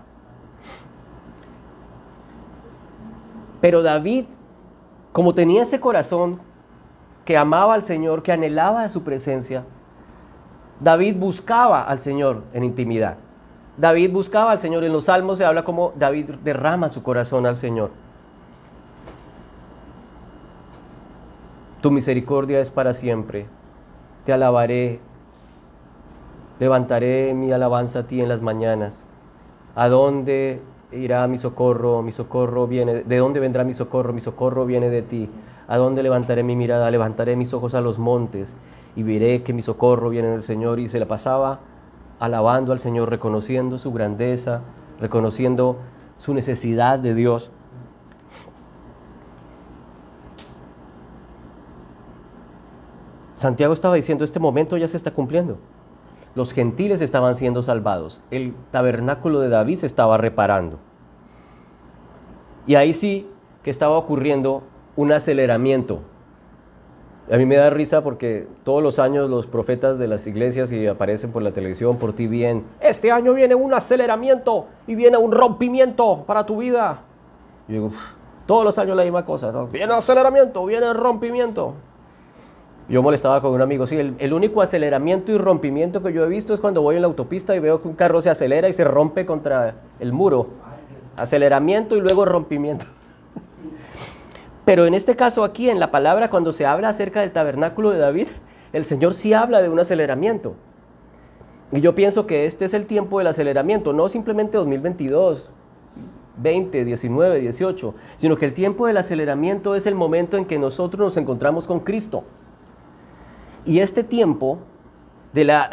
Pero David, como tenía ese corazón que amaba al Señor, que anhelaba su presencia, David buscaba al Señor en intimidad. David buscaba al Señor. En los Salmos se habla como David derrama su corazón al Señor. Tu misericordia es para siempre. Te alabaré. Levantaré mi alabanza a ti en las mañanas. ¿A dónde irá mi socorro? Mi socorro viene. ¿De dónde vendrá mi socorro? Mi socorro viene de ti. ¿A dónde levantaré mi mirada? Levantaré mis ojos a los montes y veré que mi socorro viene del Señor. Y se la pasaba alabando al Señor, reconociendo su grandeza, reconociendo su necesidad de Dios. Santiago estaba diciendo, este momento ya se está cumpliendo. Los gentiles estaban siendo salvados. El tabernáculo de David se estaba reparando. Y ahí sí que estaba ocurriendo un aceleramiento. A mí me da risa porque todos los años los profetas de las iglesias y aparecen por la televisión, por TVN, este año viene un aceleramiento y viene un rompimiento para tu vida. Y yo digo, todos los años la misma cosa, ¿no? Viene aceleramiento, viene rompimiento. Yo molestaba con un amigo, sí, el único aceleramiento y rompimiento que yo he visto es cuando voy en la autopista y veo que un carro se acelera y se rompe contra el muro. Aceleramiento y luego rompimiento. Pero en este caso aquí, en la palabra, cuando se habla acerca del tabernáculo de David, el Señor sí habla de un aceleramiento. Y yo pienso que este es el tiempo del aceleramiento, no simplemente 2022, 20, 19, 18, sino que el tiempo del aceleramiento es el momento en que nosotros nos encontramos con Cristo. Y este tiempo de la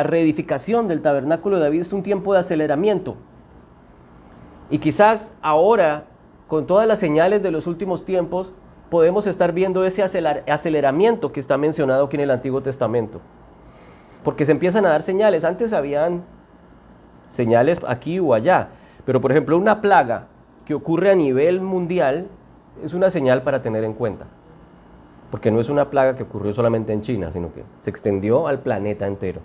reedificación del tabernáculo de David es un tiempo de aceleramiento. Y quizás ahora, con todas las señales de los últimos tiempos, podemos estar viendo ese aceleramiento que está mencionado aquí en el Antiguo Testamento. Porque se empiezan a dar señales. Antes habían señales aquí o allá. Pero por ejemplo, una plaga que ocurre a nivel mundial es una señal para tener en cuenta. Porque no es una plaga que ocurrió solamente en China, sino que se extendió al planeta entero.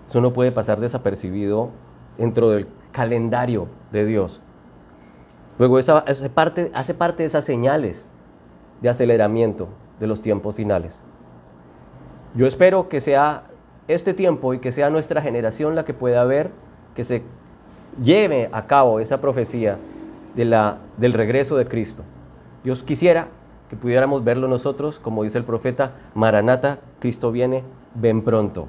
Eso no puede pasar desapercibido dentro del calendario de Dios. Luego hace parte de esas señales de aceleramiento de los tiempos finales. Yo espero que sea este tiempo y que sea nuestra generación la que pueda ver, que se lleve a cabo esa profecía del regreso de Cristo. Dios quisiera que pudiéramos verlo nosotros, como dice el profeta, Maranata, Cristo viene, ven pronto.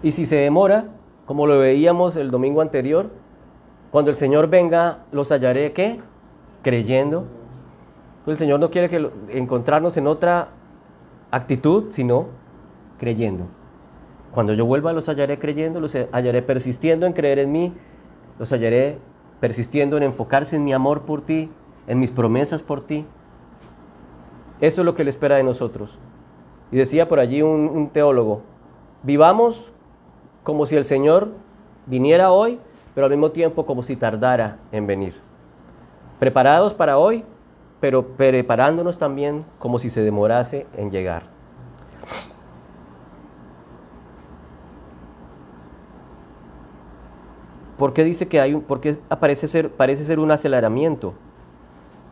Y si se demora, como lo veíamos el domingo anterior, cuando el Señor venga, los hallaré, ¿qué? Creyendo. Pues el Señor no quiere encontrarnos en otra actitud, sino creyendo. Cuando yo vuelva, los hallaré creyendo, los hallaré persistiendo en creer en mí, los hallaré persistiendo en enfocarse en mi amor por ti, en mis promesas por ti. Eso es lo que Él espera de nosotros. Y decía por allí un teólogo, vivamos como si el Señor viniera hoy, pero al mismo tiempo como si tardara en venir. Preparados para hoy, pero preparándonos también como si se demorase en llegar. ¿Por qué dice que por qué parece ser un aceleramiento?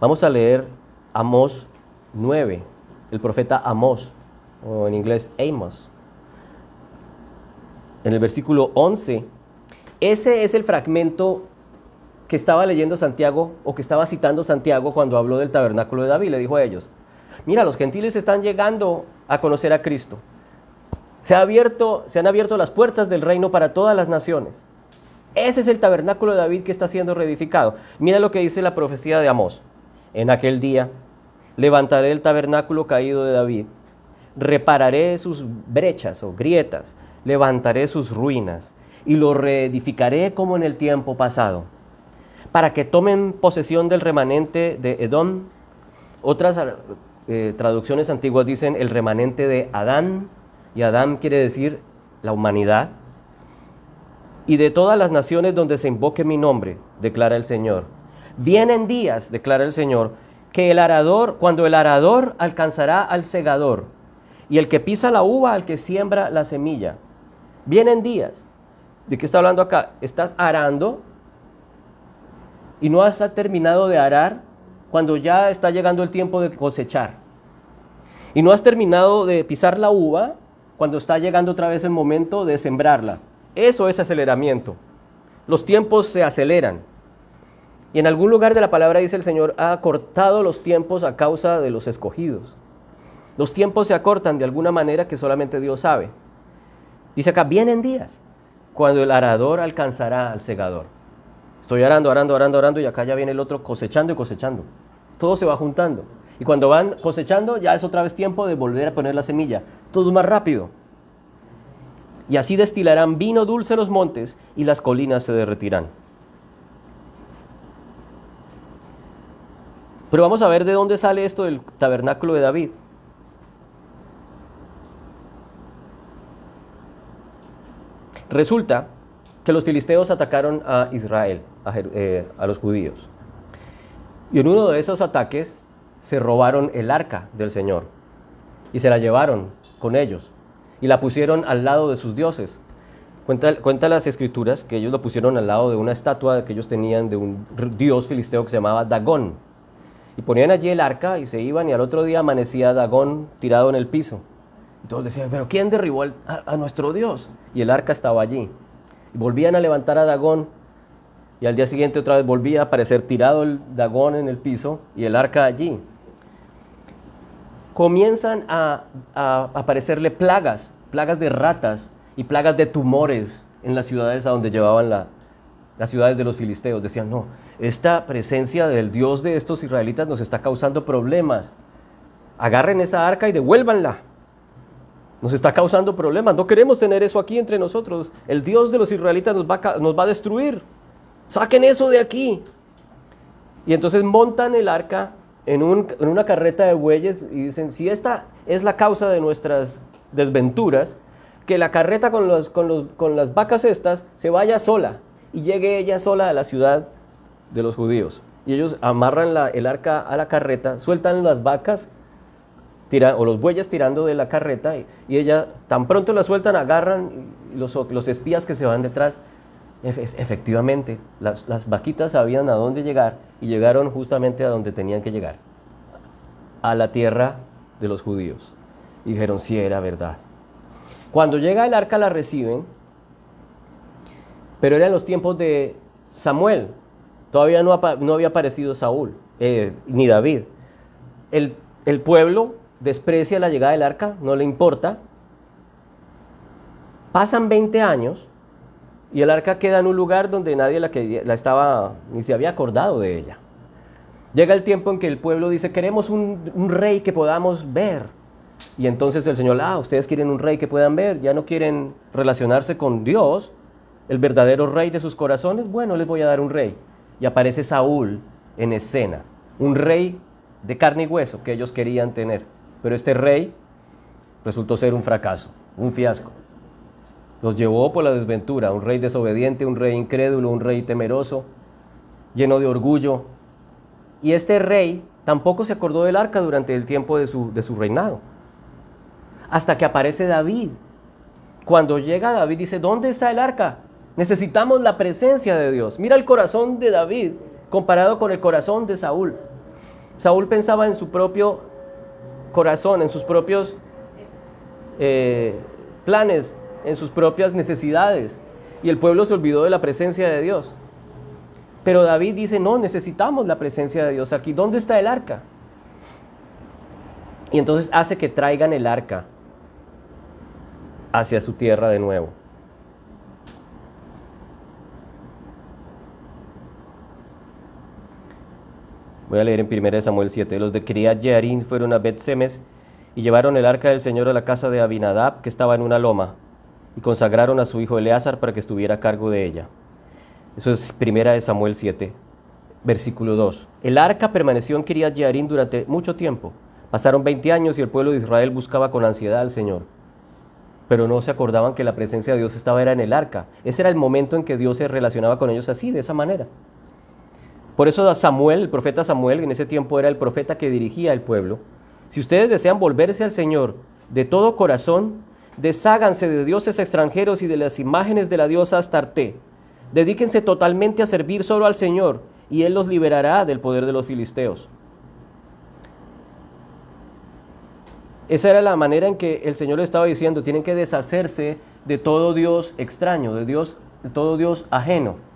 Vamos a leer Amós 9, el profeta Amós, o en inglés Amos. En el versículo 11 Ese es el fragmento que estaba leyendo Santiago, o que estaba citando Santiago cuando habló del tabernáculo de David. Le dijo a ellos: mira, los gentiles están llegando a conocer a Cristo. Se han abierto las puertas del reino para todas las naciones. Ese es el tabernáculo de David que está siendo reedificado. Mira lo que dice la profecía de Amós. En aquel día levantaré el tabernáculo caído de David, repararé sus brechas o grietas, levantaré sus ruinas y lo reedificaré como en el tiempo pasado, para que tomen posesión del remanente de Edom. Otras traducciones antiguas dicen el remanente de Adán, y Adán quiere decir la humanidad. Y de todas las naciones donde se invoque mi nombre, declara el Señor. Vienen días, declara el Señor, que cuando el arador alcanzará al segador, y el que pisa la uva al que siembra la semilla. Vienen días. ¿De qué está hablando acá? Estás arando y no has terminado de arar cuando ya está llegando el tiempo de cosechar. Y no has terminado de pisar la uva cuando está llegando otra vez el momento de sembrarla. Eso es aceleramiento. Los tiempos se aceleran. Y en algún lugar de la palabra dice el Señor: ha acortado los tiempos a causa de los escogidos. Los tiempos se acortan de alguna manera que solamente Dios sabe. Dice acá: vienen días cuando el arador alcanzará al segador. Estoy arando, y acá ya viene el otro cosechando y cosechando. Todo se va juntando. Y cuando van cosechando, ya es otra vez tiempo de volver a poner la semilla. Todo más rápido. Y así destilarán vino dulce los montes, y las colinas se derretirán. Pero vamos a ver de dónde sale esto del tabernáculo de David. Resulta que los filisteos atacaron a Israel, a los judíos. Y en uno de esos ataques se robaron el arca del Señor y se la llevaron con ellos y la pusieron al lado de sus dioses. Cuenta las escrituras que ellos lo pusieron al lado de una estatua que ellos tenían de un dios filisteo que se llamaba Dagón. Y ponían allí el arca y se iban, y al otro día amanecía Dagón tirado en el piso. Y todos decían: ¿pero quién derribó a nuestro Dios? Y el arca estaba allí. Y volvían a levantar a Dagón, y al día siguiente otra vez volvía a aparecer tirado el Dagón en el piso y el arca allí. Comienzan a aparecerle plagas de ratas y plagas de tumores en las ciudades a donde llevaban las ciudades de los filisteos. Decían: no, esta presencia del Dios de estos israelitas nos está causando problemas. Agarren esa arca y devuélvanla. Nos está causando problemas. No queremos tener eso aquí entre nosotros. El Dios de los israelitas nos va a destruir. Saquen eso de aquí. Y entonces montan el arca en una carreta de bueyes y dicen: si esta es la causa de nuestras desventuras, que la carreta con las vacas estas se vaya sola y llegue ella sola a la ciudad de los judíos. Y ellos amarran el arca a la carreta, sueltan las vacas o los bueyes tirando de la carreta, y ella, tan pronto la sueltan, agarran, y los espías que se van detrás, efectivamente, las vaquitas sabían a dónde llegar, y llegaron justamente a donde tenían que llegar, a la tierra de los judíos. Y dijeron: sí, era verdad. Cuando llega el arca la reciben, pero eran los tiempos de Samuel. Todavía no había aparecido Saúl, ni David. El pueblo desprecia la llegada del arca, no le importa. Pasan 20 años y el arca queda en un lugar donde nadie ni se había acordado de ella. Llega el tiempo en que el pueblo dice: queremos un rey que podamos ver. Y entonces el Señor: ustedes quieren un rey que puedan ver, ya no quieren relacionarse con Dios, el verdadero rey de sus corazones. Bueno, les voy a dar un rey. Y aparece Saúl en escena, un rey de carne y hueso que ellos querían tener. Pero este rey resultó ser un fracaso, un fiasco. Los llevó por la desventura, un rey desobediente, un rey incrédulo, un rey temeroso, lleno de orgullo. Y este rey tampoco se acordó del arca durante el tiempo de su reinado. Hasta que aparece David. Cuando llega David, dice: ¿dónde está el arca? Necesitamos la presencia de Dios. Mira el corazón de David comparado con el corazón de Saúl. Saúl pensaba en su propio corazón, en sus propios planes, en sus propias necesidades. y el pueblo se olvidó de la presencia de Dios. Pero David dice, no, necesitamos la presencia de Dios aquí. ¿Dónde está el arca? Y entonces hace que traigan el arca hacia su tierra de nuevo. Voy a leer en 1 Samuel 7. Los de Kiriat Jearim fueron a Bet-Semes y llevaron el arca del Señor a la casa de Abinadab, que estaba en una loma, y consagraron a su hijo Eleazar para que estuviera a cargo de ella. Eso es 1 Samuel 7, versículo 2. El arca permaneció en Kiriat Jearim durante mucho tiempo. Pasaron 20 años y el pueblo de Israel buscaba con ansiedad al Señor. Pero no se acordaban que la presencia de Dios era en el arca. Ese era el momento en que Dios se relacionaba con ellos así, de esa manera. Por eso Samuel, el profeta Samuel, en ese tiempo era el profeta que dirigía al pueblo. Si ustedes desean volverse al Señor de todo corazón, desháganse de dioses extranjeros y de las imágenes de la diosa Astarte. Dedíquense totalmente a servir solo al Señor y Él los liberará del poder de los filisteos. Esa era la manera en que el Señor le estaba diciendo, tienen que deshacerse de todo Dios extraño, de todo Dios ajeno.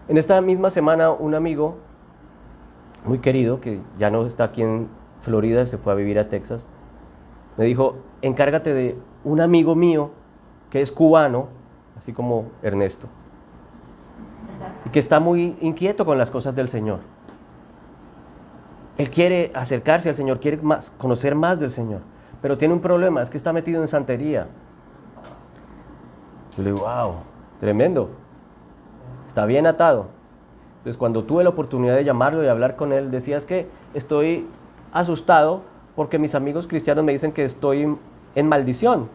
En esta misma semana, un amigo muy querido, que ya no está aquí en Florida, se fue a vivir a Texas, me dijo, encárgate de un amigo mío que es cubano, así como Ernesto, y que está muy inquieto con las cosas del Señor. Él quiere acercarse al Señor, quiere conocer más del Señor, pero tiene un problema, es que está metido en santería. Yo le digo, wow, tremendo. Está bien atado. Entonces, cuando tuve la oportunidad de llamarlo y hablar con él, decía, es que estoy asustado porque mis amigos cristianos me dicen que estoy en maldición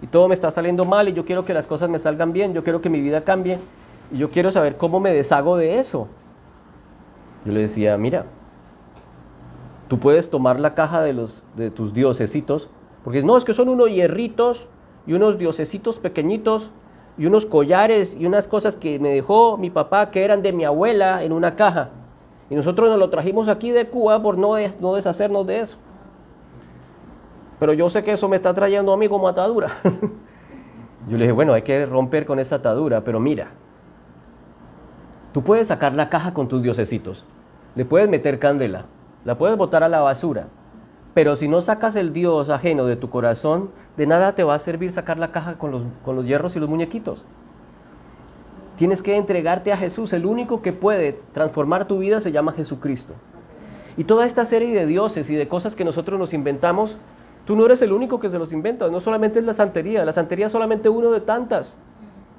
y todo me está saliendo mal y yo quiero que las cosas me salgan bien, yo quiero que mi vida cambie y yo quiero saber cómo me deshago de eso. Yo le decía, mira, tú puedes tomar la caja de tus diosesitos, porque no, es que son unos hierritos y unos diosesitos pequeñitos y unos collares y unas cosas que me dejó mi papá que eran de mi abuela en una caja. Y nosotros nos lo trajimos aquí de Cuba por no deshacernos de eso. Pero yo sé que eso me está trayendo a mí como atadura. Yo le dije, bueno, hay que romper con esa atadura, pero mira, tú puedes sacar la caja con tus diosesitos, le puedes meter candela, la puedes botar a la basura, pero si no sacas el Dios ajeno de tu corazón, de nada te va a servir sacar la caja con los hierros y los muñequitos. Tienes que entregarte a Jesús. El único que puede transformar tu vida se llama Jesucristo. Y toda esta serie de dioses y de cosas que nosotros nos inventamos, tú no eres el único que se los inventa. No solamente es la santería es solamente uno de tantas.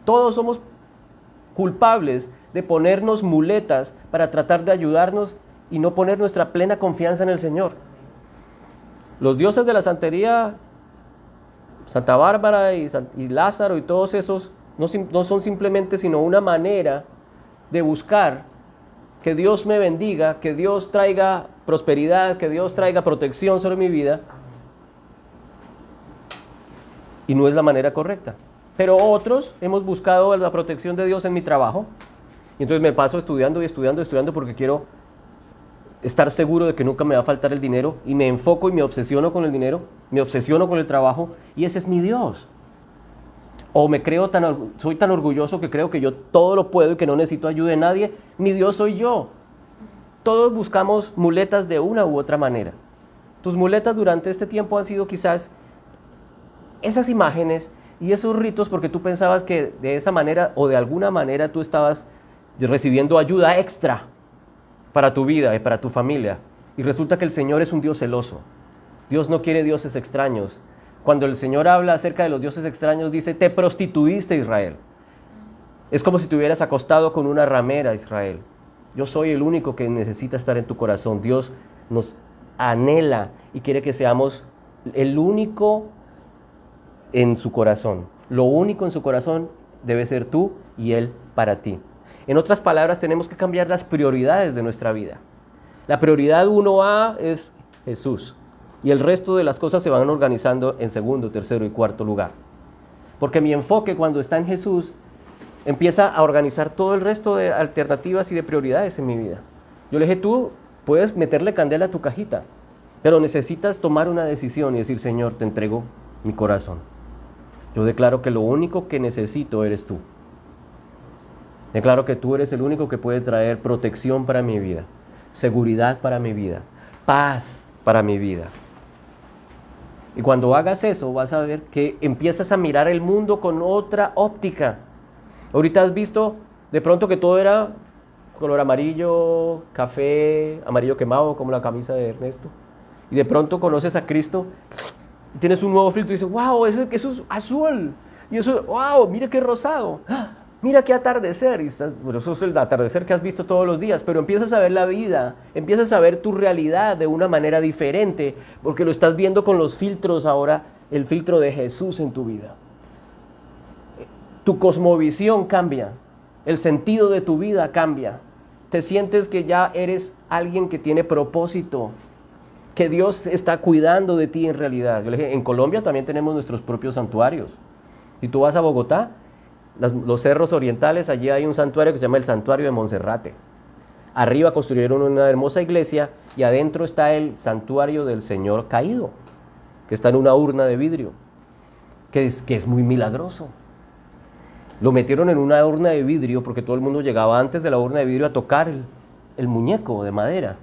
Todos somos culpables de ponernos muletas para tratar de ayudarnos y no poner nuestra plena confianza en el Señor. Los dioses de la santería, Santa Bárbara y Lázaro y todos esos, no son simplemente sino una manera de buscar que Dios me bendiga, que Dios traiga prosperidad, que Dios traiga protección sobre mi vida. Y no es la manera correcta. Pero otros hemos buscado la protección de Dios en mi trabajo. Y entonces me paso estudiando porque quiero estar seguro de que nunca me va a faltar el dinero, y me enfoco y me obsesiono con el dinero, me obsesiono con el trabajo, y ese es mi Dios. O soy tan orgulloso que creo que yo todo lo puedo y que no necesito ayuda de nadie. Mi Dios soy yo. Todos buscamos muletas de una u otra manera. Tus muletas durante este tiempo han sido quizás esas imágenes y esos ritos porque tú pensabas que de esa manera o de alguna manera tú estabas recibiendo ayuda extra para tu vida y para tu familia. Y resulta que el Señor es un Dios celoso. Dios no quiere dioses extraños. Cuando el Señor habla acerca de los dioses extraños, dice, te prostituiste, Israel. Es como si te hubieras acostado con una ramera, Israel. Yo soy el único que necesita estar en tu corazón. Dios nos anhela y quiere que seamos el único en su corazón. Lo único en su corazón debe ser tú y Él para ti. En otras palabras, tenemos que cambiar las prioridades de nuestra vida. La prioridad 1A es Jesús. Y el resto de las cosas se van organizando en segundo, tercero y cuarto lugar. Porque mi enfoque cuando está en Jesús empieza a organizar todo el resto de alternativas y de prioridades en mi vida. Yo le dije, tú puedes meterle candela a tu cajita, pero necesitas tomar una decisión y decir, Señor, te entrego mi corazón. Yo declaro que lo único que necesito eres tú. Declaro que tú eres el único que puede traer protección para mi vida, seguridad para mi vida, paz para mi vida. Y cuando hagas eso, vas a ver que empiezas a mirar el mundo con otra óptica. Ahorita has visto de pronto que todo era color amarillo, café, amarillo quemado, como la camisa de Ernesto. Y de pronto conoces a Cristo, y tienes un nuevo filtro y dices, wow, eso es azul. Y eso, wow, mira qué rosado. Mira qué atardecer. Y bueno, eso es el atardecer que has visto todos los días, pero empiezas a ver la vida, empiezas a ver tu realidad de una manera diferente, porque lo estás viendo con los filtros ahora, el filtro de Jesús en tu vida. Tu cosmovisión cambia, el sentido de tu vida cambia. Te sientes que ya eres alguien que tiene propósito, que Dios está cuidando de ti en realidad. Yo le dije, en Colombia también tenemos nuestros propios santuarios. Si tú vas a Bogotá, los cerros orientales, allí hay un santuario que se llama el Santuario de Monserrate. Arriba construyeron una hermosa iglesia y adentro está el Santuario del Señor Caído, que está en una urna de vidrio, que es muy milagroso. Lo metieron en una urna de vidrio porque todo el mundo llegaba antes de la urna de vidrio a tocar el muñeco de madera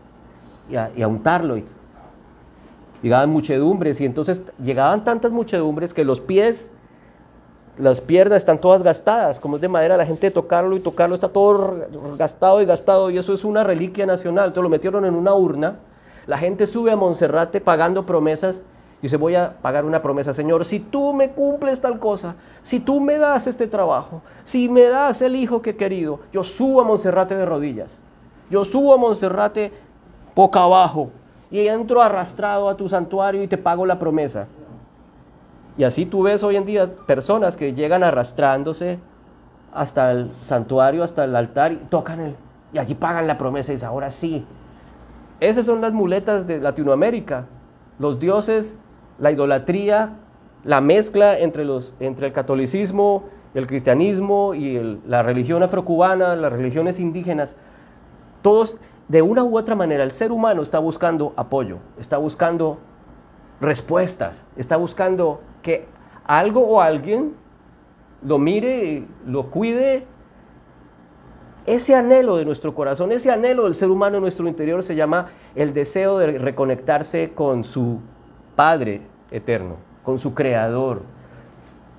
y a untarlo. Llegaban muchedumbres y entonces llegaban tantas muchedumbres que los pies, las piernas están todas gastadas. Como es de madera, la gente de tocarlo y tocarlo está todo gastado y eso es una reliquia nacional. Entonces lo metieron en una urna. La gente sube a Monserrate pagando promesas. Dice, voy a pagar una promesa, Señor, si tú me cumples tal cosa, si tú me das este trabajo, si me das el hijo que he querido, yo subo a Monserrate de rodillas, yo subo a Monserrate boca abajo y entro arrastrado a tu santuario y te pago la promesa. Y así tú ves hoy en día personas que llegan arrastrándose hasta el santuario, hasta el altar y tocan y allí pagan la promesa y dicen, ahora sí. Esas son las muletas de Latinoamérica, los dioses, la idolatría, la mezcla entre el catolicismo, el cristianismo y la religión afrocubana, las religiones indígenas. Todos, de una u otra manera, el ser humano está buscando apoyo, está buscando respuestas, está buscando que algo o alguien lo mire, lo cuide. Ese anhelo de nuestro corazón, ese anhelo del ser humano en nuestro interior se llama el deseo de reconectarse con su Padre eterno, con su Creador.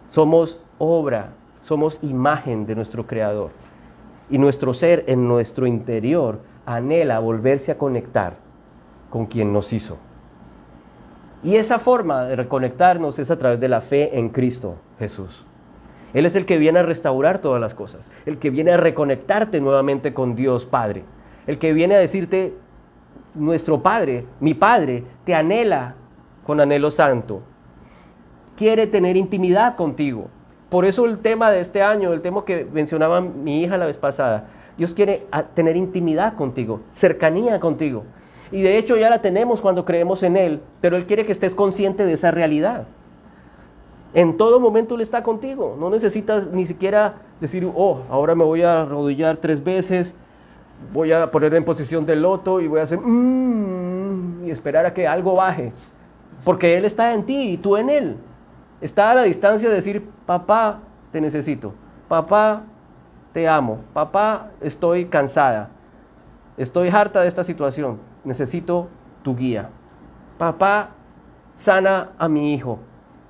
Somos obra, somos imagen de nuestro Creador. Y nuestro ser en nuestro interior anhela volverse a conectar con quien nos hizo. Y esa forma de reconectarnos es a través de la fe en Cristo Jesús. Él es el que viene a restaurar todas las cosas, el que viene a reconectarte nuevamente con Dios Padre, el que viene a decirte, nuestro Padre, mi Padre, te anhela con anhelo santo, quiere tener intimidad contigo. Por eso el tema de este año, el tema que mencionaba mi hija la vez pasada, Dios quiere tener intimidad contigo, cercanía contigo. Y de hecho ya la tenemos cuando creemos en Él, pero Él quiere que estés consciente de esa realidad. En todo momento Él está contigo. No necesitas ni siquiera decir, oh, ahora me voy a arrodillar 3 veces, voy a poner en posición de loto y voy a hacer y esperar a que algo baje. Porque Él está en ti y tú en Él. Está a la distancia de decir, papá, te necesito. Papá, te amo. Papá, estoy cansada. Estoy harta de esta situación. Necesito tu guía. Papá, sana a mi hijo.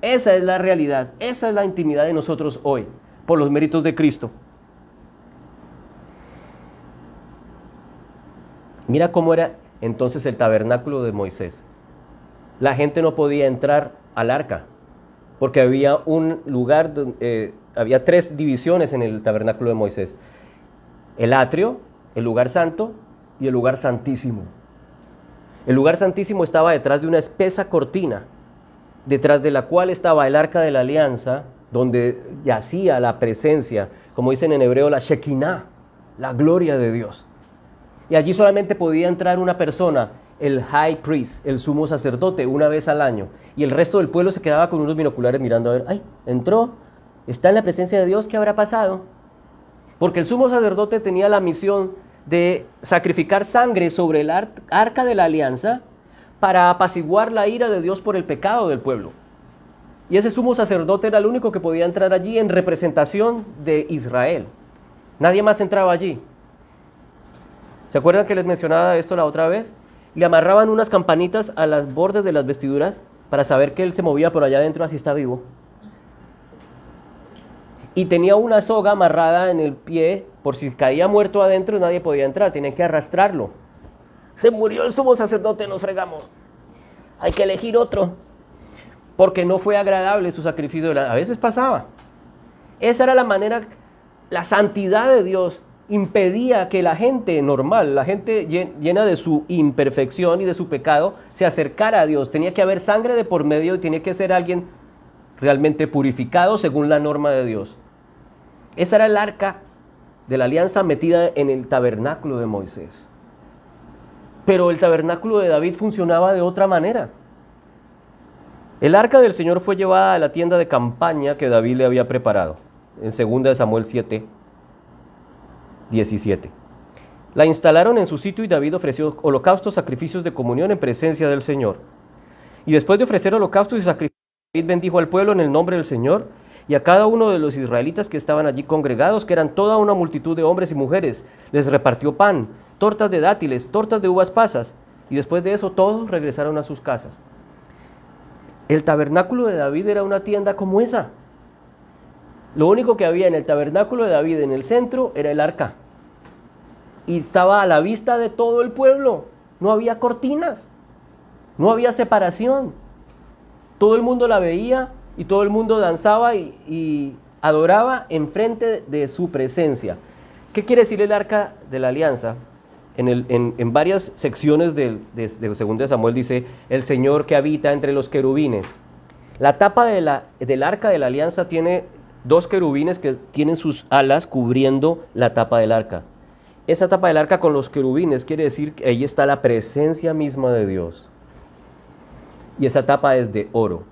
Esa es la realidad, esa es la intimidad de nosotros hoy, por los méritos de Cristo. Mira cómo era entonces el tabernáculo de Moisés. La gente no podía entrar al arca, porque había un lugar, había 3 divisiones en el tabernáculo de Moisés. El atrio, el lugar santo y el lugar santísimo. El lugar santísimo estaba detrás de una espesa cortina, detrás de la cual estaba el arca de la alianza, donde yacía la presencia, como dicen en hebreo, la Shekinah, la gloria de Dios. Y allí solamente podía entrar una persona, el high priest, el sumo sacerdote, una vez al año. Y el resto del pueblo se quedaba con unos binoculares mirando a ver, ay, entró, está en la presencia de Dios, ¿qué habrá pasado? Porque el sumo sacerdote tenía la misión de sacrificar sangre sobre el arca de la alianza para apaciguar la ira de Dios por el pecado del pueblo. Y ese sumo sacerdote era el único que podía entrar allí en representación de Israel. Nadie más entraba allí. ¿Se acuerdan que les mencionaba esto la otra vez? Le amarraban unas campanitas a las bordes de las vestiduras para saber que él se movía por allá adentro, así está vivo. Y tenía una soga amarrada en el pie, por si caía muerto adentro nadie podía entrar, tenían que arrastrarlo. Se murió el sumo sacerdote, nos fregamos. Hay que elegir otro. Porque no fue agradable su sacrificio. A veces pasaba. Esa era la manera, la santidad de Dios impedía que la gente normal, la gente llena de su imperfección y de su pecado, se acercara a Dios. Tenía que haber sangre de por medio y tenía que ser alguien realmente purificado según la norma de Dios. Esa era el arca de la alianza metida en el tabernáculo de Moisés. Pero el tabernáculo de David funcionaba de otra manera. El arca del Señor fue llevada a la tienda de campaña que David le había preparado, en 2 Samuel 7, 17. La instalaron en su sitio y David ofreció holocaustos, sacrificios de comunión en presencia del Señor. Y después de ofrecer holocaustos y sacrificios, David bendijo al pueblo en el nombre del Señor y a cada uno de los israelitas que estaban allí congregados, que eran toda una multitud de hombres y mujeres, les repartió pan, tortas de dátiles, tortas de uvas pasas, y después de eso todos regresaron a sus casas. El tabernáculo de David era una tienda como esa. Lo único que había en el tabernáculo de David en el centro era el arca. Y estaba a la vista de todo el pueblo. No había cortinas. No había separación. Todo el mundo la veía y todo el mundo danzaba y adoraba enfrente de su presencia. ¿Qué quiere decir el arca de la alianza? En varias secciones de 2 Samuel dice, el Señor que habita entre los querubines. La tapa del arca de la alianza tiene 2 querubines que tienen sus alas cubriendo la tapa del arca. Esa tapa del arca con los querubines quiere decir que ahí está la presencia misma de Dios. Y esa tapa es de oro,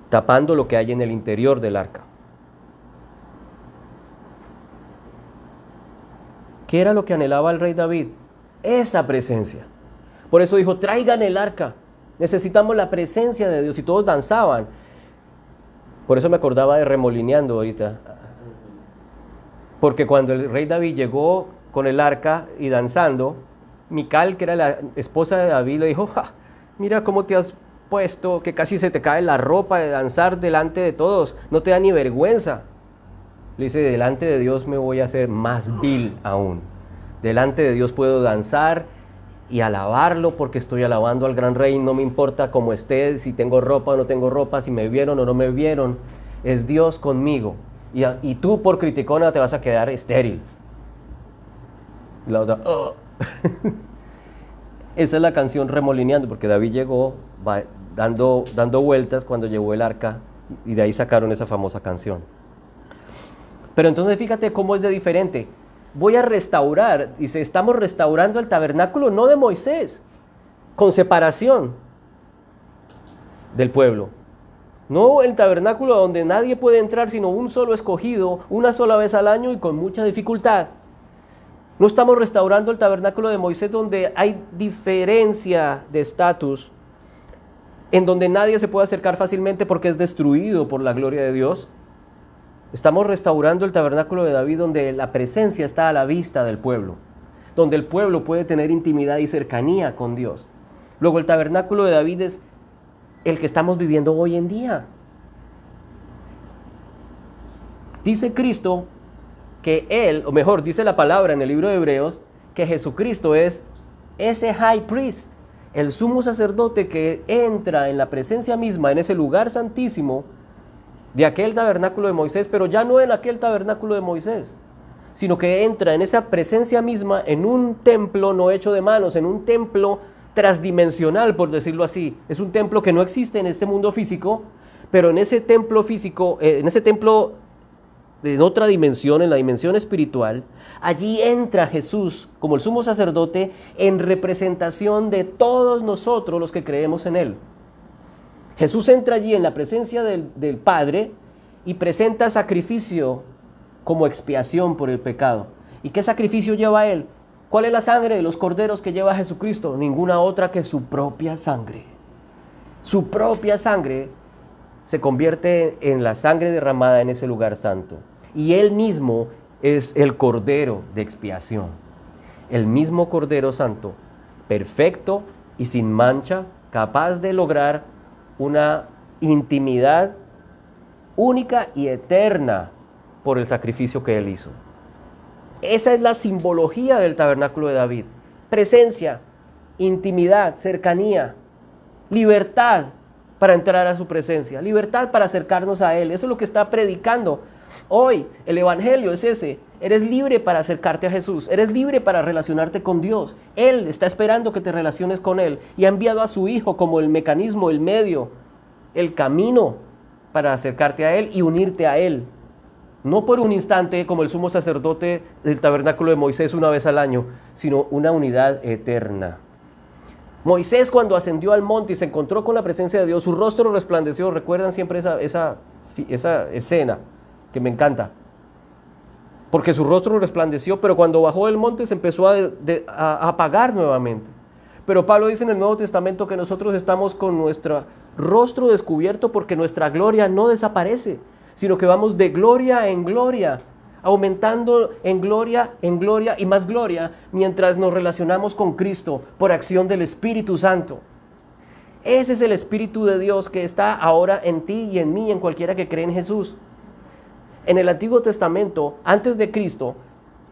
tapando lo que hay en el interior del arca. ¿Qué era lo que anhelaba el rey David? Esa presencia. Por eso dijo, traigan el arca. Necesitamos la presencia de Dios. Y todos danzaban. Por eso me acordaba de Remolineando ahorita. Porque cuando el rey David llegó con el arca y danzando, Mical, que era la esposa de David, le dijo, mira cómo te has puesto, que casi se te cae la ropa de danzar delante de todos. No te da ni vergüenza. Le dice, delante de Dios me voy a hacer más vil aún. Delante de Dios puedo danzar y alabarlo porque estoy alabando al gran rey. No me importa cómo esté, si tengo ropa o no tengo ropa, si me vieron o no me vieron. Es Dios conmigo. Y tú por criticona te vas a quedar estéril. La otra, oh. Esa es la canción Remolineando, porque David llegó dando vueltas cuando llegó el arca y de ahí sacaron esa famosa canción. Pero entonces fíjate cómo es de diferente. Voy a restaurar, dice, estamos restaurando el tabernáculo no de Moisés, con separación del pueblo. No el tabernáculo donde nadie puede entrar sino un solo escogido, una sola vez al año y con mucha dificultad. No estamos restaurando el tabernáculo de Moisés donde hay diferencia de estatus, en donde nadie se puede acercar fácilmente porque es destruido por la gloria de Dios. Estamos restaurando el tabernáculo de David donde la presencia está a la vista del pueblo, donde el pueblo puede tener intimidad y cercanía con Dios. Luego el tabernáculo de David es el que estamos viviendo hoy en día. Dice Cristo que Él, o mejor, dice la palabra en el libro de Hebreos, que Jesucristo es ese high priest, el sumo sacerdote que entra en la presencia misma, en ese lugar santísimo, de aquel tabernáculo de Moisés, pero ya no en aquel tabernáculo de Moisés, sino que entra en esa presencia misma en un templo no hecho de manos, en un templo transdimensional, por decirlo así. Es un templo que no existe en este mundo físico, pero en ese templo físico, en ese templo de otra dimensión, en la dimensión espiritual, allí entra Jesús como el sumo sacerdote en representación de todos nosotros los que creemos en Él. Jesús entra allí en la presencia del Padre y presenta sacrificio como expiación por el pecado. ¿Y qué sacrificio lleva Él? ¿Cuál es la sangre de los corderos que lleva Jesucristo? Ninguna otra que su propia sangre. Su propia sangre se convierte en la sangre derramada en ese lugar santo. Y Él mismo es el Cordero de expiación. El mismo Cordero Santo, perfecto y sin mancha, capaz de lograr una intimidad única y eterna por el sacrificio que Él hizo. Esa es la simbología del tabernáculo de David. Presencia, intimidad, cercanía, libertad para entrar a su presencia, libertad para acercarnos a Él. Eso es lo que está predicando hoy. El Evangelio es ese. Eres libre para acercarte a Jesús. Eres libre para relacionarte con Dios. Él está esperando que te relaciones con Él y ha enviado a su Hijo como el mecanismo, el medio, el camino para acercarte a Él y unirte a Él. No por un instante como el sumo sacerdote del tabernáculo de Moisés una vez al año, sino una unidad eterna. Moisés, cuando ascendió al monte y se encontró con la presencia de Dios, su rostro resplandeció. ¿Recuerdan siempre esa escena que me encanta? Porque su rostro resplandeció, pero cuando bajó del monte se empezó a apagar nuevamente. Pero Pablo dice en el Nuevo Testamento que nosotros estamos con nuestro rostro descubierto porque nuestra gloria no desaparece, sino que vamos de gloria en gloria, aumentando en gloria y más gloria, mientras nos relacionamos con Cristo por acción del Espíritu Santo. Ese es el Espíritu de Dios que está ahora en ti y en mí, en cualquiera que cree en Jesús. En el Antiguo Testamento, antes de Cristo,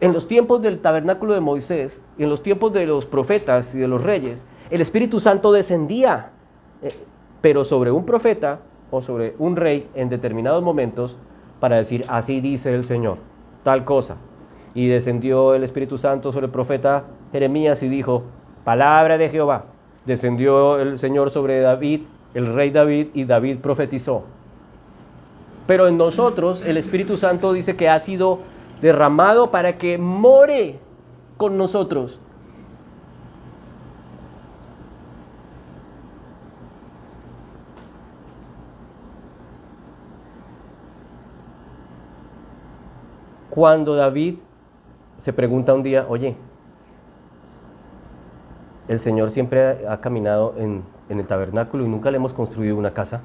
en los tiempos del tabernáculo de Moisés y en los tiempos de los profetas y de los reyes, el Espíritu Santo descendía, pero sobre un profeta o sobre un rey en determinados momentos para decir, así dice el Señor, tal cosa. Y descendió el Espíritu Santo sobre el profeta Jeremías y dijo, palabra de Jehová. Descendió el Señor sobre David, el rey David, y David profetizó. Pero en nosotros el Espíritu Santo dice que ha sido derramado para que more con nosotros. Cuando David se pregunta un día, oye, el Señor siempre ha caminado en el tabernáculo y nunca le hemos construido una casa.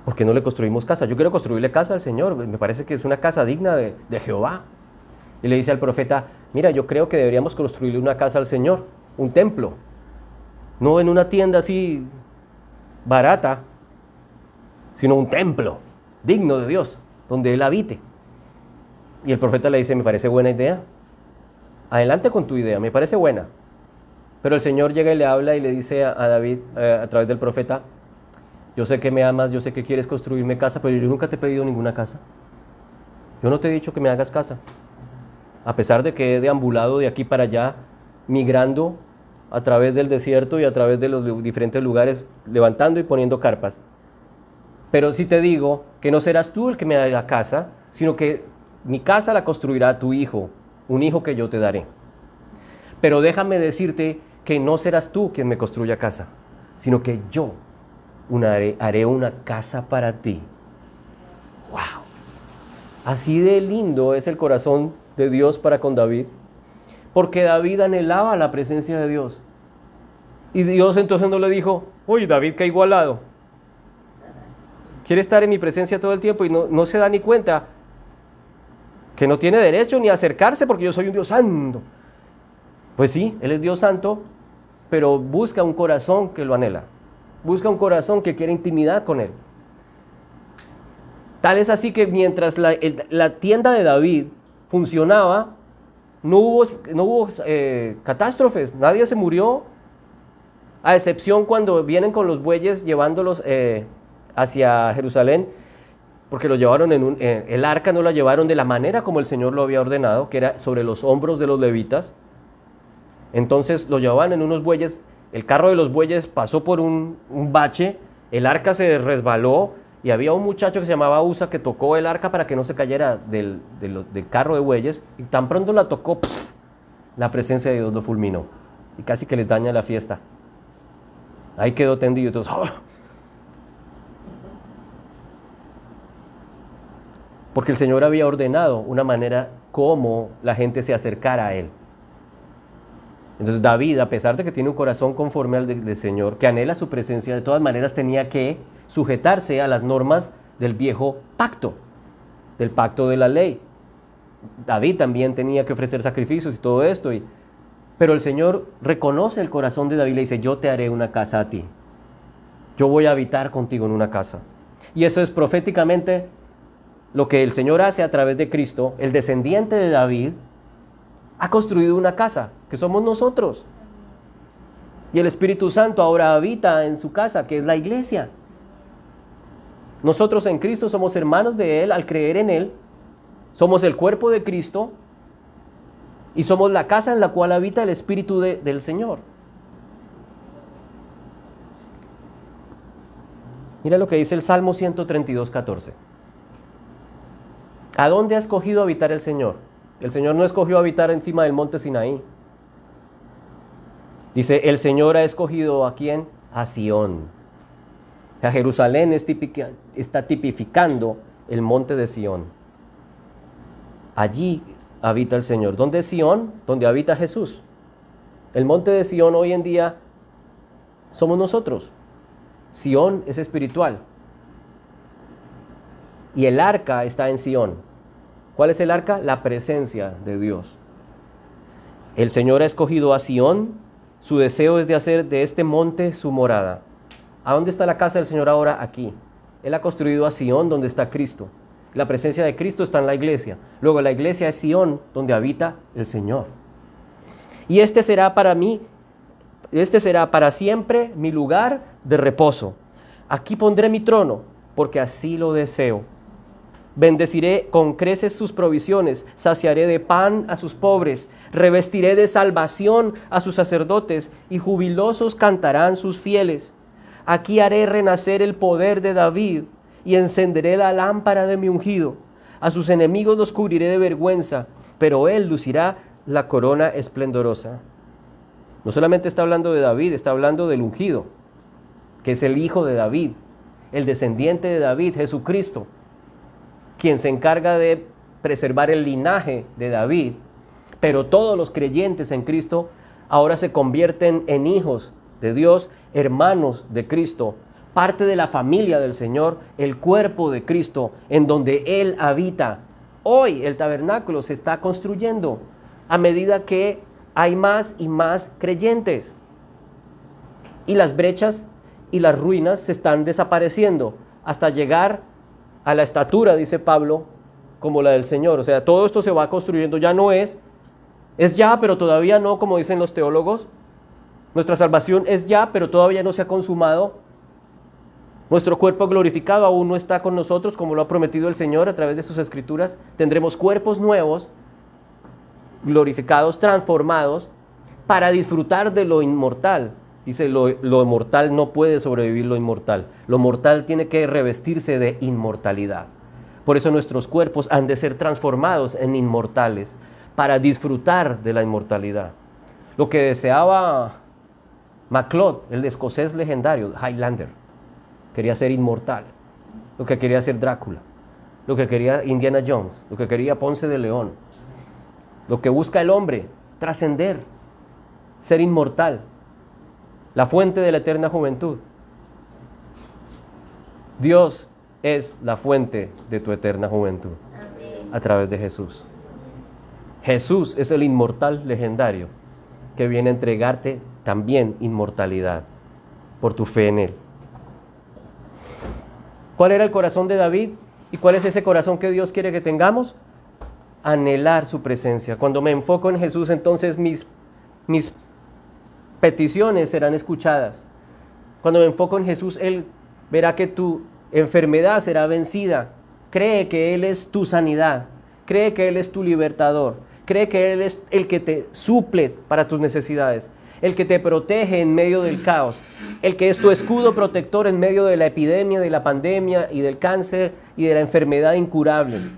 ¿Por qué no le construimos casa? Yo quiero construirle casa al Señor, me parece que es una casa digna de Jehová. Y le dice al profeta, mira, yo creo que deberíamos construirle una casa al Señor, un templo, no en una tienda así barata, sino un templo digno de Dios, donde Él habite. Y el profeta le dice, me parece buena idea, adelante con tu idea, me parece buena. Pero el Señor llega y le habla y le dice a David, a través del profeta, yo sé que me amas, yo sé que quieres construirme casa, pero yo nunca te he pedido ninguna casa. Yo no te he dicho que me hagas casa. A pesar de que he deambulado de aquí para allá, migrando a través del desierto y a través de los diferentes lugares, levantando y poniendo carpas. Pero sí te digo que no serás tú el que me haga casa, sino que mi casa la construirá tu hijo, un hijo que yo te daré. Pero déjame decirte que no serás tú quien me construya casa, sino que yo haré una casa para ti. ¡Wow! Así de lindo es el corazón de Dios para con David, porque David anhelaba la presencia de Dios. Y Dios entonces no le dijo, oye David, qué igualado. Quiere estar en mi presencia todo el tiempo y no se da ni cuenta que no tiene derecho ni a acercarse porque yo soy un Dios santo. Pues sí, Él es Dios santo, pero busca un corazón que lo anhela. Busca un corazón que quiere intimidad con Él. Tal es así que mientras la tienda de David funcionaba, no hubo catástrofes, nadie se murió, a excepción cuando vienen con los bueyes llevándolos hacia Jerusalén, porque lo llevaron el arca no la llevaron de la manera como el Señor lo había ordenado, que era sobre los hombros de los levitas. Entonces lo llevaban en unos bueyes, el carro de los bueyes pasó por un bache, el arca se resbaló y había un muchacho que se llamaba Usa que tocó el arca para que no se cayera del carro de bueyes, y tan pronto la tocó, la presencia de Dios lo fulminó y casi que les daña la fiesta. Ahí quedó tendido y todos, ¡oh! Porque el Señor había ordenado una manera como la gente se acercara a Él. Entonces David, a pesar de que tiene un corazón conforme al del Señor, que anhela su presencia, de todas maneras tenía que sujetarse a las normas del viejo pacto, del pacto de la ley. David también tenía que ofrecer sacrificios y todo esto. Pero el Señor reconoce el corazón de David y le dice, yo te haré una casa a ti. Yo voy a habitar contigo en una casa. Y eso es proféticamente lo que el Señor hace a través de Cristo. El descendiente de David ha construido una casa, que somos nosotros. Y el Espíritu Santo ahora habita en su casa, que es la iglesia. Nosotros en Cristo somos hermanos de Él al creer en Él. Somos el cuerpo de Cristo y somos la casa en la cual habita el Espíritu del Señor. Mira lo que dice el Salmo 132:14. ¿A dónde ha escogido habitar el Señor? El Señor no escogió habitar encima del monte Sinaí. Dice, el Señor ha escogido ¿a quién? A Sión. O sea, Jerusalén está tipificando el monte de Sión. Allí habita el Señor. ¿Dónde es Sión? Donde habita Jesús. El monte de Sión hoy en día somos nosotros. Sión es espiritual. Y el arca está en Sión. ¿Cuál es el arca? La presencia de Dios. El Señor ha escogido a Sión. Su deseo es de hacer de este monte su morada. ¿A dónde está la casa del Señor ahora? Aquí. Él ha construido a Sión, donde está Cristo. La presencia de Cristo está en la iglesia. Luego la iglesia es Sión, donde habita el Señor. Y este será para siempre mi lugar de reposo. Aquí pondré mi trono, porque así lo deseo. Bendeciré con creces sus provisiones, saciaré de pan a sus pobres, revestiré de salvación a sus sacerdotes, y jubilosos cantarán sus fieles. Aquí haré renacer el poder de David, y encenderé la lámpara de mi ungido. A sus enemigos los cubriré de vergüenza, pero él lucirá la corona esplendorosa. No solamente está hablando de David, está hablando del ungido, que es el hijo de David, el descendiente de David, Jesucristo, quien se encarga de preservar el linaje de David. Pero todos los creyentes en Cristo ahora se convierten en hijos de Dios, hermanos de Cristo, parte de la familia del Señor, el cuerpo de Cristo, en donde Él habita. Hoy el tabernáculo se está construyendo a medida que hay más y más creyentes. Y las brechas y las ruinas se están desapareciendo hasta llegar a la estatura, dice Pablo, como la del Señor. O sea, todo esto se va construyendo, ya no es ya, pero todavía no, como dicen los teólogos. Nuestra salvación es ya, pero todavía no se ha consumado. Nuestro cuerpo glorificado aún no está con nosotros, como lo ha prometido el Señor a través de sus escrituras. Tendremos cuerpos nuevos, glorificados, transformados, para disfrutar de lo inmortal. Dice, lo mortal no puede sobrevivir lo inmortal. Lo mortal tiene que revestirse de inmortalidad. Por eso nuestros cuerpos han de ser transformados en inmortales, para disfrutar de la inmortalidad. Lo que deseaba MacLeod, el escocés legendario, Highlander, quería ser inmortal. Lo que quería ser Drácula, lo que quería Indiana Jones, lo que quería Ponce de León. Lo que busca el hombre, trascender, ser inmortal. La fuente de la eterna juventud. Dios es la fuente de tu eterna juventud. Amén. A través de Jesús. Jesús es el inmortal legendario que viene a entregarte también inmortalidad por tu fe en Él. ¿Cuál era el corazón de David? ¿Y cuál es ese corazón que Dios quiere que tengamos? Anhelar su presencia. Cuando me enfoco en Jesús, entonces mis peticiones serán escuchadas. Cuando me enfoco en Jesús, Él verá que tu enfermedad será vencida. Cree que Él es tu sanidad. Cree que Él es tu libertador. Cree que Él es el que te suple para tus necesidades. El que te protege en medio del caos. El que es tu escudo protector en medio de la epidemia, de la pandemia y del cáncer y de la enfermedad incurable.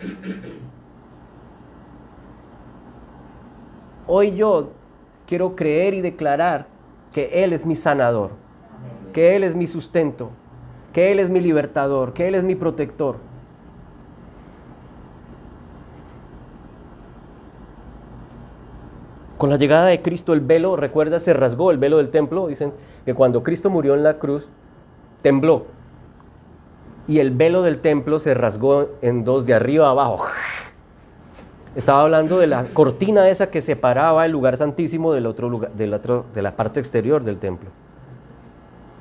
Hoy yo quiero creer y declarar que Él es mi sanador, que Él es mi sustento, que Él es mi libertador, que Él es mi protector. Con la llegada de Cristo el velo, recuerda, se rasgó el velo del templo. Dicen que cuando Cristo murió en la cruz, tembló. Y el velo del templo se rasgó en dos, de arriba a abajo. Estaba hablando de la cortina esa que separaba el lugar santísimo del otro lugar, de la parte exterior del templo.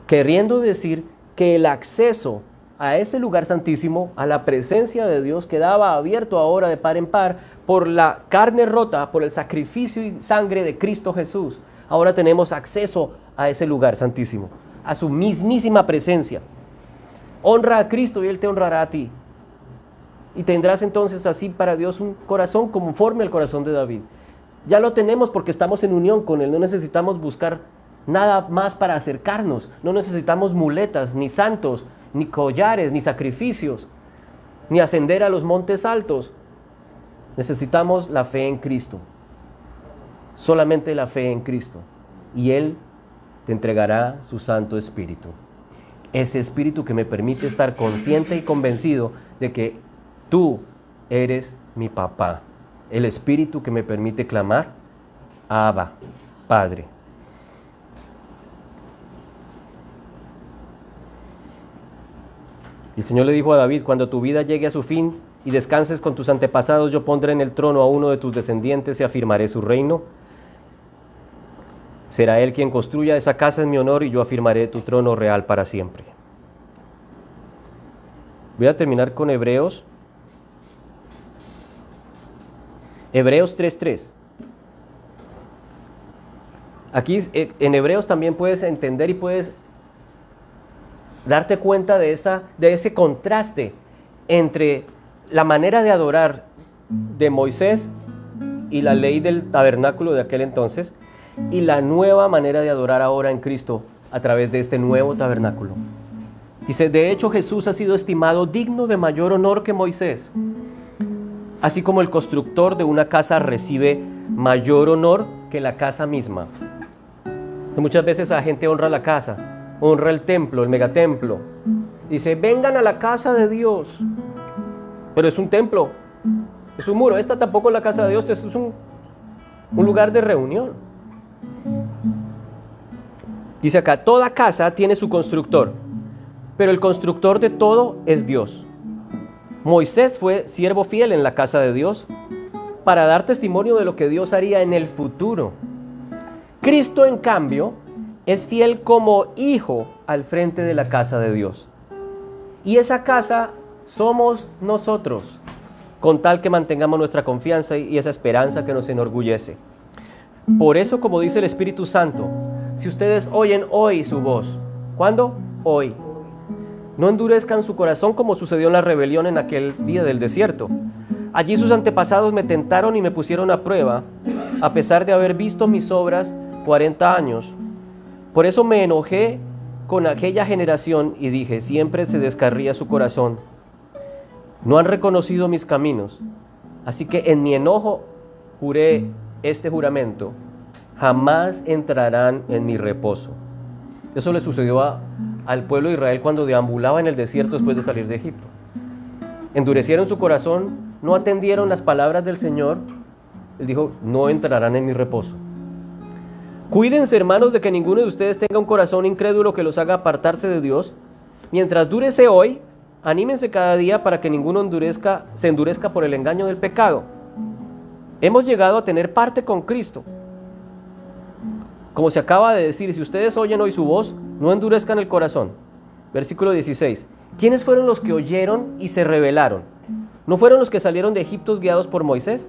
Queriendo decir que el acceso a ese lugar santísimo, a la presencia de Dios, quedaba abierto ahora de par en par por la carne rota, por el sacrificio y sangre de Cristo Jesús. Ahora tenemos acceso a ese lugar santísimo, a su mismísima presencia. Honra a Cristo y Él te honrará a ti. Y tendrás entonces así para Dios un corazón conforme al corazón de David. Ya lo tenemos porque estamos en unión con Él, no necesitamos buscar nada más para acercarnos, no necesitamos muletas, ni santos, ni collares, ni sacrificios, ni ascender a los montes altos. Necesitamos la fe en Cristo, solamente la fe en Cristo, y Él te entregará su Santo Espíritu. Ese Espíritu que me permite estar consciente y convencido de que tú eres mi papá. El Espíritu que me permite clamar, Abba, Padre. El Señor le dijo a David: cuando tu vida llegue a su fin y descanses con tus antepasados, yo pondré en el trono a uno de tus descendientes y afirmaré su reino. Será él quien construya esa casa en mi honor y yo afirmaré tu trono real para siempre. Voy a terminar con Hebreos 3:3. Aquí en Hebreos también puedes entender y puedes darte cuenta de ese contraste entre la manera de adorar de Moisés y la ley del tabernáculo de aquel entonces y la nueva manera de adorar ahora en Cristo a través de este nuevo tabernáculo. Dice: de hecho Jesús ha sido estimado digno de mayor honor que Moisés, así como el constructor de una casa recibe mayor honor que la casa misma. Y muchas veces la gente honra la casa, honra el templo, el megatemplo. Dice: vengan a la casa de Dios. Pero es un templo, es un muro. Esta tampoco es la casa de Dios, esto es un lugar de reunión. Dice acá: toda casa tiene su constructor, pero el constructor de todo es Dios. Moisés fue siervo fiel en la casa de Dios para dar testimonio de lo que Dios haría en el futuro. Cristo, en cambio, es fiel como hijo al frente de la casa de Dios. Y esa casa somos nosotros, con tal que mantengamos nuestra confianza y esa esperanza que nos enorgullece. Por eso, como dice el Espíritu Santo, si ustedes oyen hoy su voz, ¿cuándo? Hoy. No endurezcan su corazón como sucedió en la rebelión en aquel día del desierto. Allí sus antepasados me tentaron y me pusieron a prueba, a pesar de haber visto mis obras 40 años. Por eso me enojé con aquella generación y dije: siempre se descarría su corazón. No han reconocido mis caminos. Así que en mi enojo juré este juramento: jamás entrarán en mi reposo. Eso le sucedió al pueblo de Israel cuando deambulaba en el desierto después de salir de Egipto. Endurecieron su corazón, no atendieron las palabras del Señor. Él dijo: no entrarán en mi reposo. Cuídense, hermanos, de que ninguno de ustedes tenga un corazón incrédulo que los haga apartarse de Dios. Mientras dure ese hoy, anímense cada día para que ninguno se endurezca por el engaño del pecado. Hemos llegado a tener parte con Cristo. Como se acaba de decir, si ustedes oyen hoy su voz, no endurezcan el corazón. Versículo 16. ¿Quiénes fueron los que oyeron y se rebelaron? ¿No fueron los que salieron de Egipto guiados por Moisés?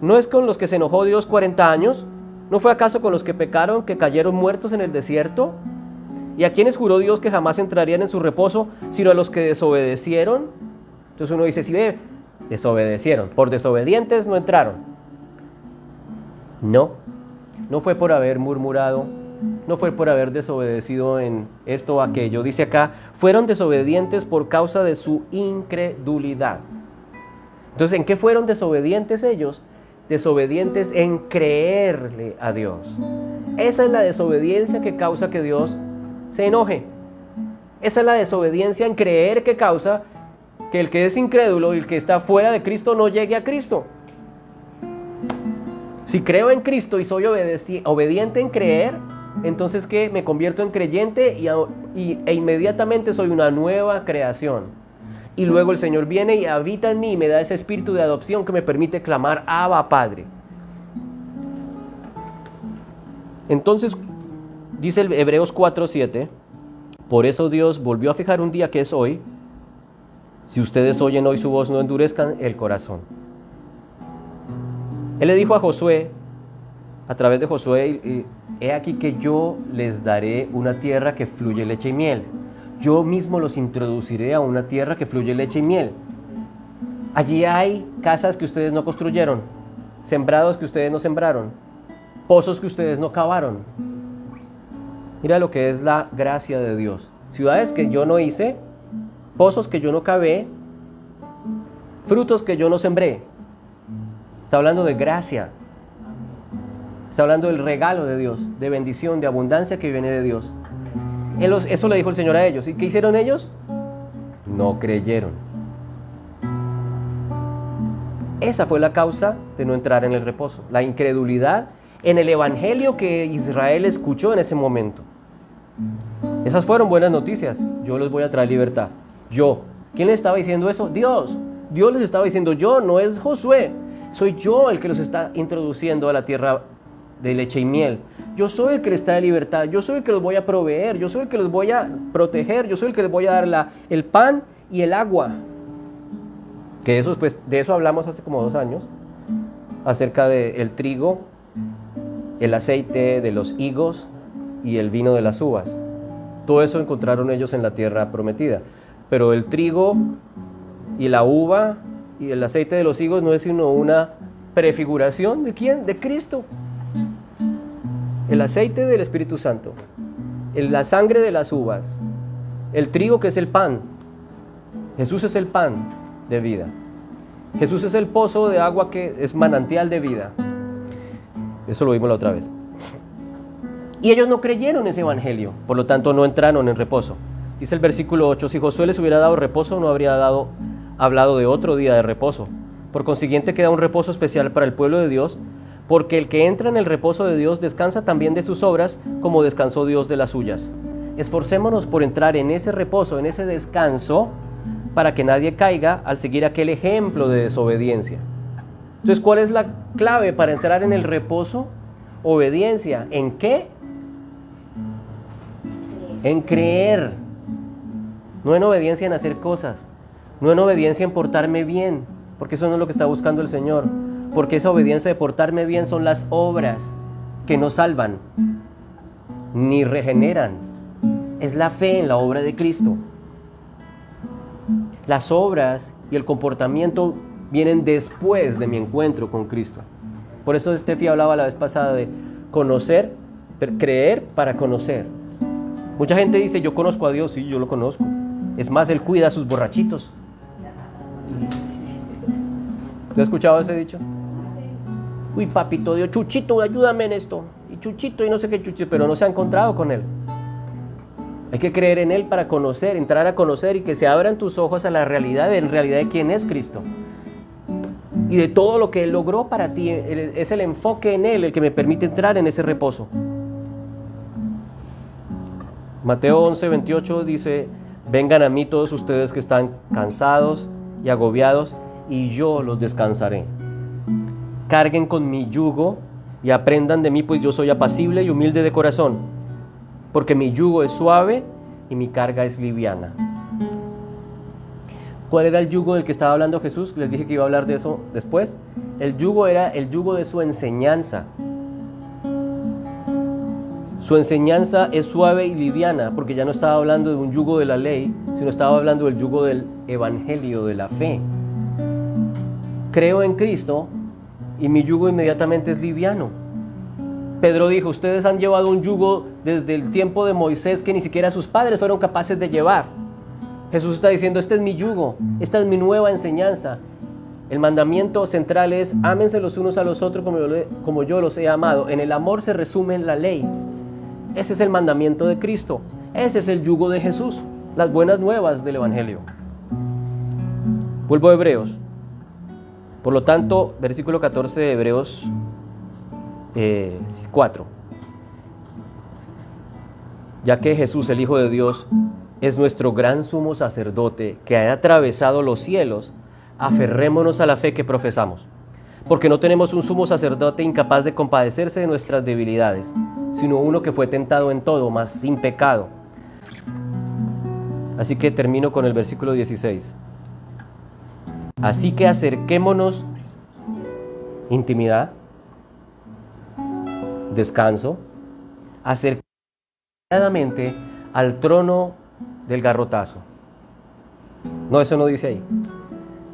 ¿No es con los que se enojó Dios 40 años? ¿No fue acaso con los que pecaron, que cayeron muertos en el desierto? ¿Y a quienes juró Dios que jamás entrarían en su reposo, sino a los que desobedecieron? Entonces uno dice: si ve, desobedecieron. Por desobedientes no entraron. No fue por haber murmurado, no fue por haber desobedecido en esto o aquello. Dice acá: fueron desobedientes por causa de su incredulidad. Entonces, ¿en qué fueron desobedientes ellos? Desobedientes en creerle a Dios. Esa es la desobediencia que causa que Dios se enoje. Esa es la desobediencia en creer que causa que el que es incrédulo y el que está fuera de Cristo no llegue a Cristo. Si creo en Cristo y soy obediente en creer, entonces ¿qué? Me convierto en creyente e inmediatamente soy una nueva creación. Y luego el Señor viene y habita en mí y me da ese espíritu de adopción que me permite clamar Abba, Padre. Entonces, dice el Hebreos 4:7, por eso Dios volvió a fijar un día que es hoy. Si ustedes oyen hoy su voz, no endurezcan el corazón. Él le dijo a Josué, a través de Josué, he aquí que yo les daré una tierra que fluye leche y miel. Yo mismo los introduciré a una tierra que fluye leche y miel. Allí hay casas que ustedes no construyeron, sembrados que ustedes no sembraron, pozos que ustedes no cavaron. Mira lo que es la gracia de Dios. Ciudades que yo no hice, pozos que yo no cavé, frutos que yo no sembré. Está hablando de gracia. Está hablando del regalo de Dios, de bendición, de abundancia que viene de Dios. Eso le dijo el Señor a ellos. ¿Y qué hicieron ellos? No creyeron. Esa fue la causa de no entrar en el reposo. La incredulidad en el evangelio que Israel escuchó en ese momento. Esas fueron buenas noticias. Yo les voy a traer libertad. Yo. ¿Quién les estaba diciendo eso? Dios. Dios les estaba diciendo yo, no es Josué. Soy yo el que los está introduciendo a la tierra de leche y miel. Yo soy el que les trae libertad. Yo soy el que los voy a proveer. Yo soy el que los voy a proteger. Yo soy el que les voy a dar el pan y el agua. Que eso, pues, de eso hablamos hace como 2 años. Acerca del trigo, el aceite de los higos y el vino de las uvas. Todo eso encontraron ellos en la tierra prometida. Pero el trigo y la uva y el aceite de los higos no es sino una prefiguración ¿de quién? De Cristo. El aceite del Espíritu Santo, la sangre de las uvas, el trigo que es el pan. Jesús es el pan de vida. Jesús es el pozo de agua que es manantial de vida. Eso lo vimos la otra vez. Y ellos no creyeron ese evangelio, por lo tanto no entraron en reposo. Dice el versículo 8, si Josué les hubiera dado reposo, no habría hablado de otro día de reposo. Por consiguiente queda un reposo especial para el pueblo de Dios, porque el que entra en el reposo de Dios descansa también de sus obras, como descansó Dios de las suyas. Esforcémonos por entrar en ese reposo, en ese descanso, para que nadie caiga al seguir aquel ejemplo de desobediencia. Entonces, ¿cuál es la clave para entrar en el reposo? Obediencia. ¿En qué? En creer. No en obediencia en hacer cosas. No en obediencia en portarme bien, porque eso no es lo que está buscando el Señor. Porque esa obediencia de portarme bien son las obras que no salvan, ni regeneran. Es la fe en la obra de Cristo. Las obras y el comportamiento vienen después de mi encuentro con Cristo. Por eso Steffi hablaba la vez pasada de conocer, creer para conocer. Mucha gente dice, yo conozco a Dios, sí, yo lo conozco. Es más, Él cuida a sus borrachitos. ¿Te has escuchado ese dicho? Uy, papito Dios, Chuchito, ayúdame en esto. Y Chuchito, y no sé qué Chuchito, pero no se ha encontrado con Él. Hay que creer en Él para conocer, entrar a conocer y que se abran tus ojos a la realidad, en realidad de quién es Cristo. Y de todo lo que Él logró para ti. Es el enfoque en Él el que me permite entrar en ese reposo. Mateo 11:28 dice, vengan a mí todos ustedes que están cansados y agobiados, y yo los descansaré. Carguen con mi yugo y aprendan de mí, pues yo soy apacible y humilde de corazón, porque mi yugo es suave y mi carga es liviana. ¿Cuál era el yugo del que estaba hablando Jesús? Les dije que iba a hablar de eso después. El yugo era el yugo de su enseñanza. Su enseñanza es suave y liviana, porque ya no estaba hablando de un yugo de la ley, sino estaba hablando del yugo del evangelio, de la fe. Creo en Cristo y mi yugo inmediatamente es liviano. Pedro dijo, ustedes han llevado un yugo desde el tiempo de Moisés que ni siquiera sus padres fueron capaces de llevar. Jesús está diciendo, este es mi yugo, esta es mi nueva enseñanza. El mandamiento central es, ámense los unos a los otros como yo los he amado. En el amor se resume la ley. Ese es el mandamiento de Cristo. Ese es el yugo de Jesús, las buenas nuevas del evangelio. Vuelvo a Hebreos. Por lo tanto, versículo 14 de Hebreos 4. Ya que Jesús, el Hijo de Dios, es nuestro gran sumo sacerdote que ha atravesado los cielos, aferrémonos a la fe que profesamos. Porque no tenemos un sumo sacerdote incapaz de compadecerse de nuestras debilidades, sino uno que fue tentado en todo, mas sin pecado. Así que termino con el versículo 16. Así que acerquémonos, intimidad, descanso, acercadamente al trono del garrotazo. No, eso no dice ahí.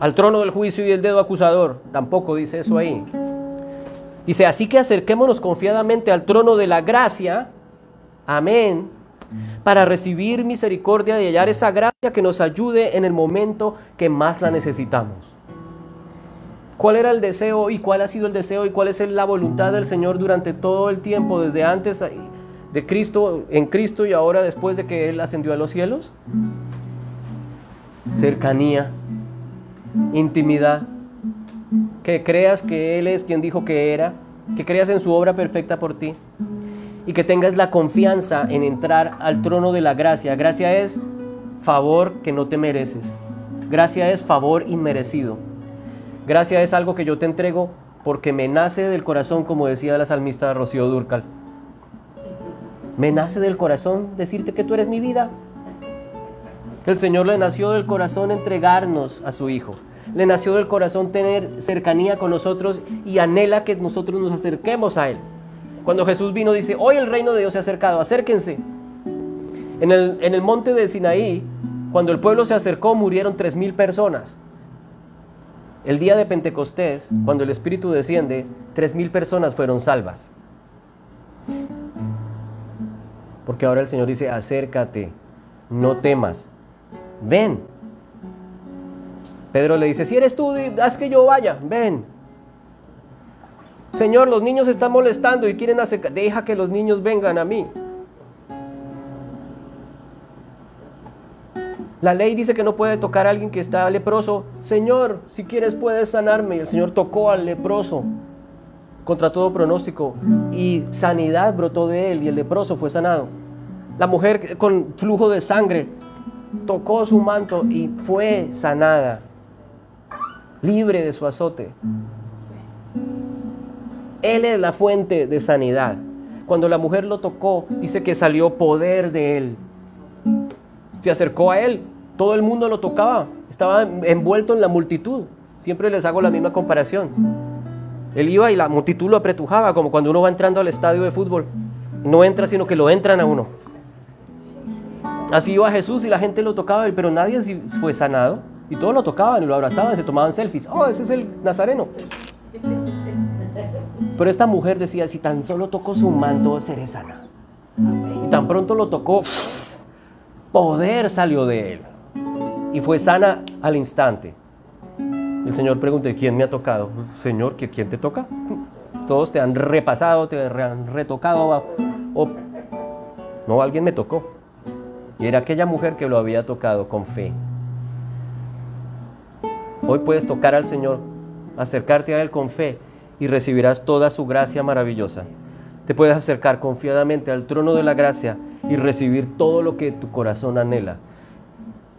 Al trono del juicio y el dedo acusador, tampoco dice eso ahí. Dice, así que acerquémonos confiadamente al trono de la gracia, amén, para recibir misericordia y hallar esa gracia que nos ayude en el momento que más la necesitamos. ¿Cuál era el deseo y cuál ha sido el deseo y cuál es la voluntad del Señor durante todo el tiempo, desde antes de Cristo, en Cristo y ahora después de que Él ascendió a los cielos? Cercanía, intimidad, que creas que Él es quien dijo que era, que creas en su obra perfecta por ti y que tengas la confianza en entrar al trono de la gracia. Gracia es favor que no te mereces. Gracia es favor inmerecido. Gracia es algo que yo te entrego porque me nace del corazón, como decía la salmista Rocío Dúrcal. Me nace del corazón decirte que tú eres mi vida. El Señor le nació del corazón entregarnos a su Hijo. Le nació del corazón tener cercanía con nosotros y anhela que nosotros nos acerquemos a Él. Cuando Jesús vino dice, hoy el reino de Dios se ha acercado, acérquense. En el monte de Sinaí, cuando el pueblo se acercó, murieron 3,000 personas. El día de Pentecostés, cuando el Espíritu desciende, 3,000 personas fueron salvas. Porque ahora el Señor dice, acércate, no temas, ven. Pedro le dice, si eres tú, haz que yo vaya, ven. Señor, los niños están molestando y quieren acercar, deja que los niños vengan a mí. La ley dice que no puede tocar a alguien que está leproso. Señor, si quieres puedes sanarme. Y el Señor tocó al leproso contra todo pronóstico y sanidad brotó de él y el leproso fue sanado. La mujer con flujo de sangre tocó su manto y fue sanada, libre de su azote. Él es la fuente de sanidad. Cuando la mujer lo tocó, dice que salió poder de él. Se acercó a él, todo el mundo lo tocaba, estaba envuelto en la multitud. Siempre les hago la misma comparación. Él iba y la multitud lo apretujaba, como cuando uno va entrando al estadio de fútbol. No entra, sino que lo entran a uno. Así iba Jesús y la gente lo tocaba, pero nadie fue sanado. Y todos lo tocaban y lo abrazaban, se tomaban selfies. Oh, ese es el Nazareno. Pero esta mujer decía, si tan solo toco su manto, seré sana. Y tan pronto lo tocó, poder salió de él. Y fue sana al instante. El Señor preguntó, ¿quién me ha tocado? Señor, ¿quién te toca? Todos te han repasado, te han retocado. No, alguien me tocó. Y era aquella mujer que lo había tocado con fe. Hoy puedes tocar al Señor, acercarte a Él con fe y recibirás toda su gracia maravillosa. Te puedes acercar confiadamente al trono de la gracia y recibir todo lo que tu corazón anhela.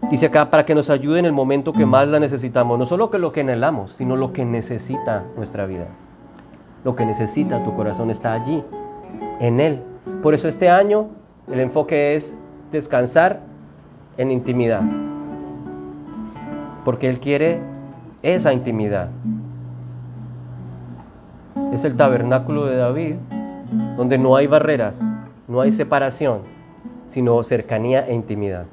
Dice acá, para que nos ayude en el momento que más la necesitamos. No solo que lo que anhelamos, sino lo que necesita nuestra vida. Lo que necesita tu corazón está allí, en Él. Por eso este año el enfoque es descansar en intimidad. Porque Él quiere esa intimidad. Es el tabernáculo de David, donde no hay barreras, no hay separación, sino cercanía e intimidad.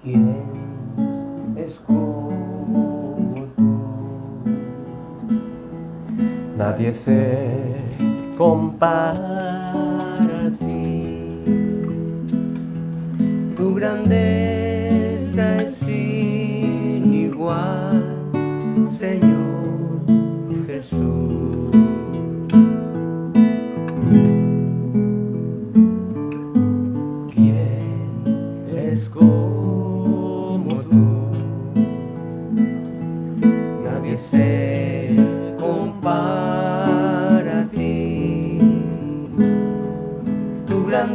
¿Quién es como tú? Nadie se compara a ti. Tu grandeza es sin igual, Señor Jesús. ¿Quién es como tú? Nadie se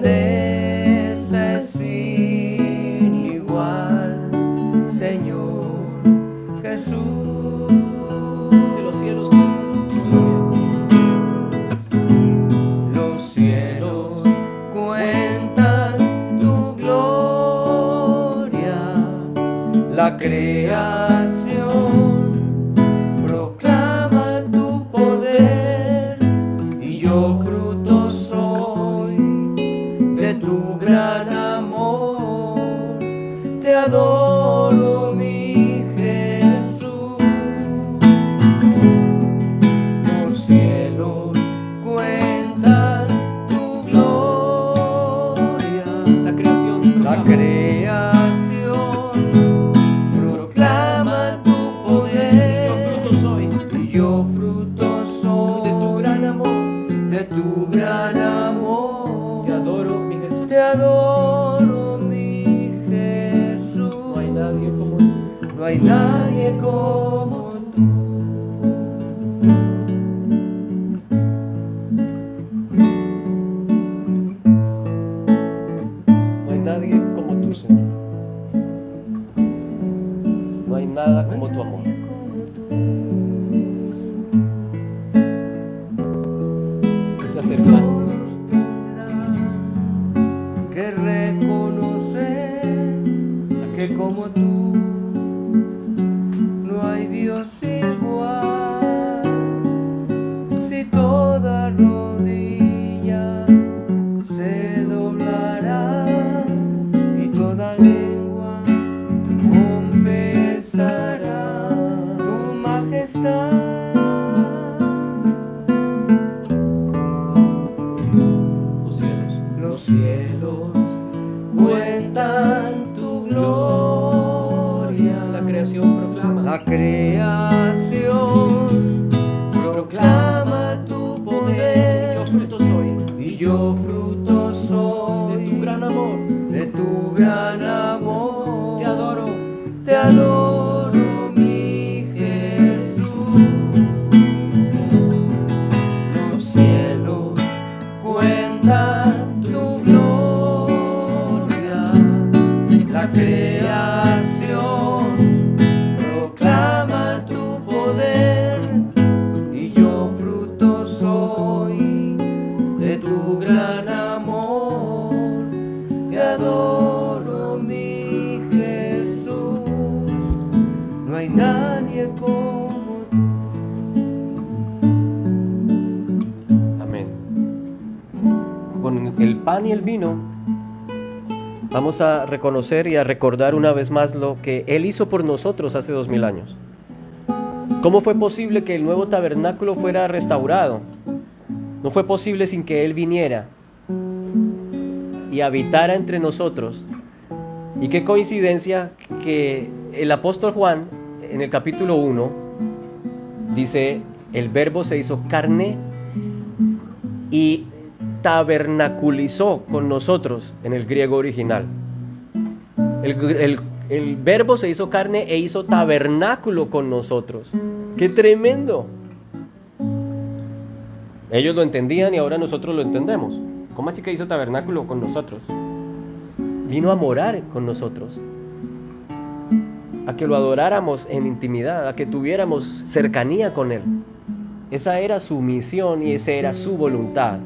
grandeza es sin igual, Señor Jesús. Si los cielos Los cielos cuentan tu gloria, la creación proclama tu poder, y yo fruto soy de tu gran amor. Te adoro, mi Jesús. Los cielos cuentan tu gloria, la creación la creación proclama tu poder. Yo fruto soy Y yo fruto soy de tu gran amor. de tu gran amor. Te adoro, mi Jesús. Te adoro, mi Jesús. No hay nadie como tú. No hay nadie como tú. No hay nadie como tú, Señor. No hay nada como tu amor. Tú te acercaste. Tendrán que reconocer que como tú no hay Dios igual. Si toda rodilla se doblará y toda lengua confesará tu majestad. Los cielos. Los cielos cuentan tu gloria, La creación proclama. la creación proclama tu poder. Yo fruto soy Y yo fruto soy de tu gran amor. de tu gran amor. Te adoro. Te adoro, mi Jesús. Los cielos cuentan tu gloria, la creación proclama tu poder, y yo fruto soy de tu gran amor. Te adoro, mi Jesús. No hay nadie como tú. Amén. Con el pan y el vino vamos a reconocer y a recordar una vez más lo que Él hizo por nosotros hace 2000 años. ¿Cómo fue posible que el nuevo tabernáculo fuera restaurado? No fue posible sin que Él viniera y habitara entre nosotros. Y qué coincidencia que el apóstol Juan, en el capítulo 1, dice: el Verbo se hizo carne y tabernaculizó con nosotros, en el griego original. El Verbo se hizo carne e hizo tabernáculo con nosotros. ¡Qué tremendo! Ellos lo entendían y ahora nosotros lo entendemos. ¿Cómo así que hizo tabernáculo con nosotros? Vino a morar con nosotros, a que lo adoráramos en intimidad, a que tuviéramos cercanía con Él. Esa era su misión y esa era su voluntad.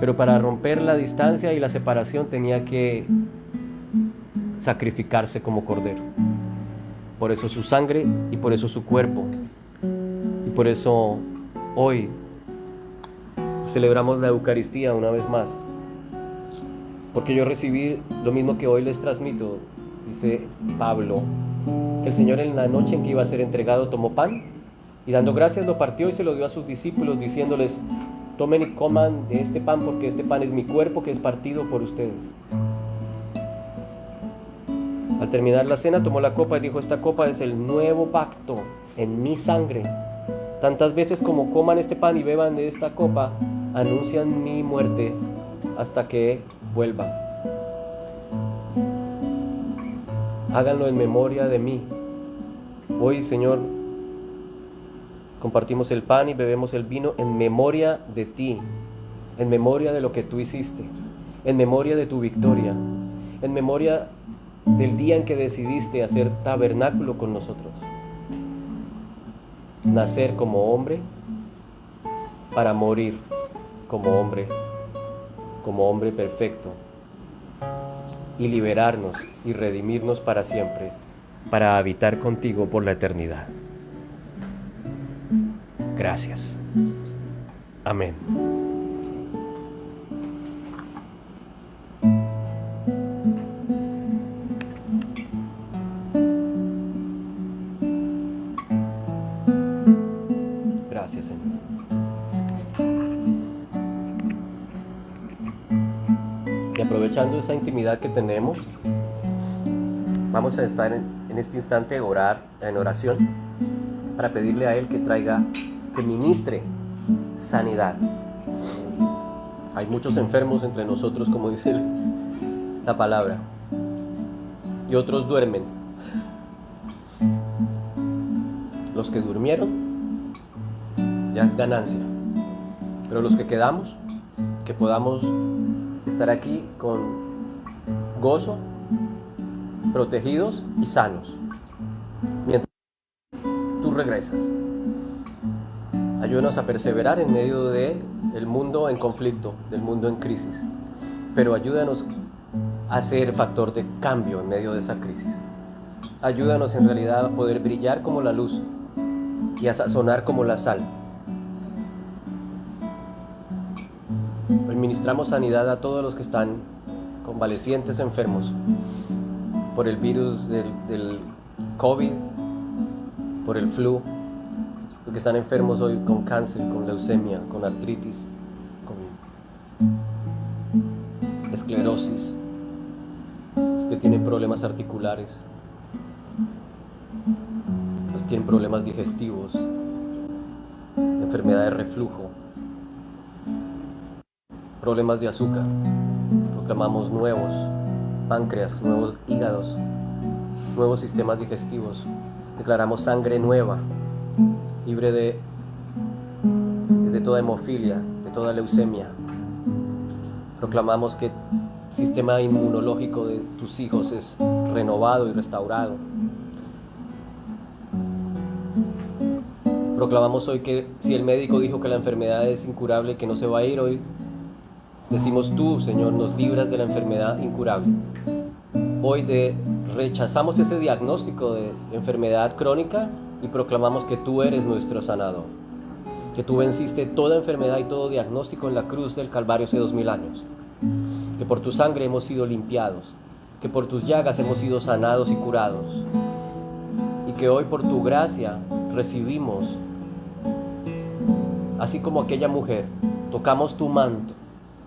Pero para romper la distancia y la separación tenía que sacrificarse como cordero. Por eso su sangre y por eso su cuerpo. Y por eso hoy celebramos la Eucaristía una vez más. Porque yo recibí lo mismo que hoy les transmito, dice Pablo, que el Señor en la noche en que iba a ser entregado tomó pan y dando gracias lo partió y se lo dio a sus discípulos diciéndoles: tomen y coman de este pan porque este pan es mi cuerpo que es partido por ustedes. Al terminar la cena tomó la copa y dijo: esta copa es el nuevo pacto en mi sangre. Tantas veces como coman este pan y beban de esta copa, anuncian mi muerte hasta que vuelva. Háganlo en memoria de mí. Hoy, Señor, compartimos el pan y bebemos el vino en memoria de ti. en memoria de lo que tú hiciste, en memoria de tu victoria, en memoria del día en que decidiste hacer tabernáculo con nosotros. Nacer como hombre para morir como hombre perfecto, y liberarnos y redimirnos para siempre, para habitar contigo por la eternidad. Gracias. Amén. Gracias, Señor. Y aprovechando esa intimidad que tenemos, vamos a estar en este instante en oración para pedirle a Él que ministre sanidad. Hay muchos enfermos entre nosotros, como dice la palabra, y otros duermen. Los que durmieron ya es ganancia, pero los que quedamos, que podamos estar aquí con gozo, protegidos y sanos mientras tú regresas. Ayúdanos a perseverar en medio del mundo en conflicto, del mundo en crisis, pero ayúdanos a ser factor de cambio en medio de esa crisis. Ayúdanos en realidad a poder brillar como la luz y a sazonar como la sal. Ministramos sanidad a todos los que están convalecientes, enfermos por el virus del COVID, por el flu, los que están enfermos hoy con cáncer, con leucemia, con artritis, con esclerosis, los que tienen problemas articulares, los que tienen problemas digestivos, enfermedad de reflujo, problemas de azúcar. Proclamamos nuevos páncreas, nuevos hígados, nuevos sistemas digestivos. Declaramos sangre nueva, libre de toda hemofilia, de toda leucemia. Proclamamos que el sistema inmunológico de tus hijos es renovado y restaurado. Proclamamos hoy que si el médico dijo que la enfermedad es incurable, que no se va a ir, hoy decimos tú, Señor, nos libras de la enfermedad incurable. Hoy rechazamos ese diagnóstico de enfermedad crónica y proclamamos que tú eres nuestro sanador, que tú venciste toda enfermedad y todo diagnóstico en la cruz del Calvario hace 2000 años, que por tu sangre hemos sido limpiados, que por tus llagas hemos sido sanados y curados, y que hoy por tu gracia recibimos, así como aquella mujer, tocamos tu manto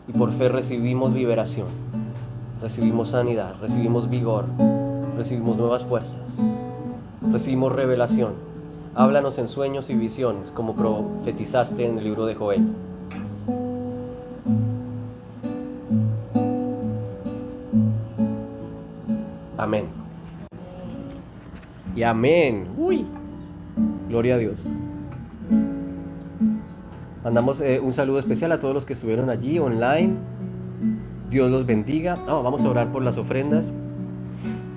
y por fe recibimos liberación, recibimos sanidad, recibimos vigor, recibimos nuevas fuerzas, recibimos revelación. Háblanos en sueños y visiones, como profetizaste en el libro de Joel. Amén. Y amén. Uy, gloria a Dios. Mandamos un saludo especial a todos los que estuvieron allí online. Dios los bendiga. Vamos a orar por las ofrendas.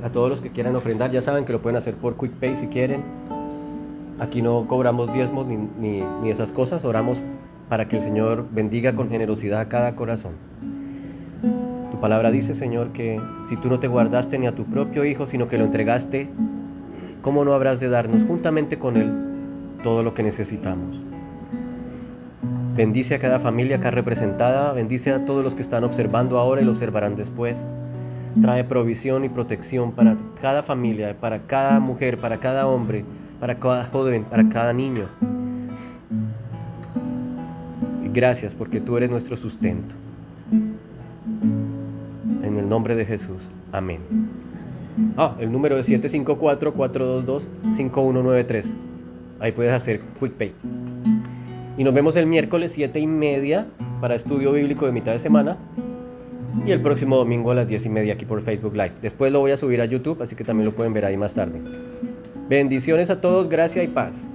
A todos los que quieran ofrendar, ya saben que lo pueden hacer por QuickPay si quieren. Aquí no cobramos diezmos ni esas cosas. Oramos para que el Señor bendiga con generosidad a cada corazón. Tu palabra dice, Señor, que si tú no te guardaste ni a tu propio Hijo, sino que lo entregaste, ¿cómo no habrás de darnos juntamente con Él todo lo que necesitamos? Bendice a cada familia acá representada, bendice a todos los que están observando ahora y lo observarán después. Trae provisión y protección para cada familia, para cada mujer, para cada hombre, para cada joven, para cada niño. Y gracias porque tú eres nuestro sustento. En el nombre de Jesús. Amén. El número es 754-422-5193. Ahí puedes hacer QuickPay. Y nos vemos el miércoles 7:30 para estudio bíblico de mitad de semana. Y el próximo domingo a las 10:30 aquí por Facebook Live. Después lo voy a subir a YouTube, así que también lo pueden ver ahí más tarde. Bendiciones a todos, gracia y paz.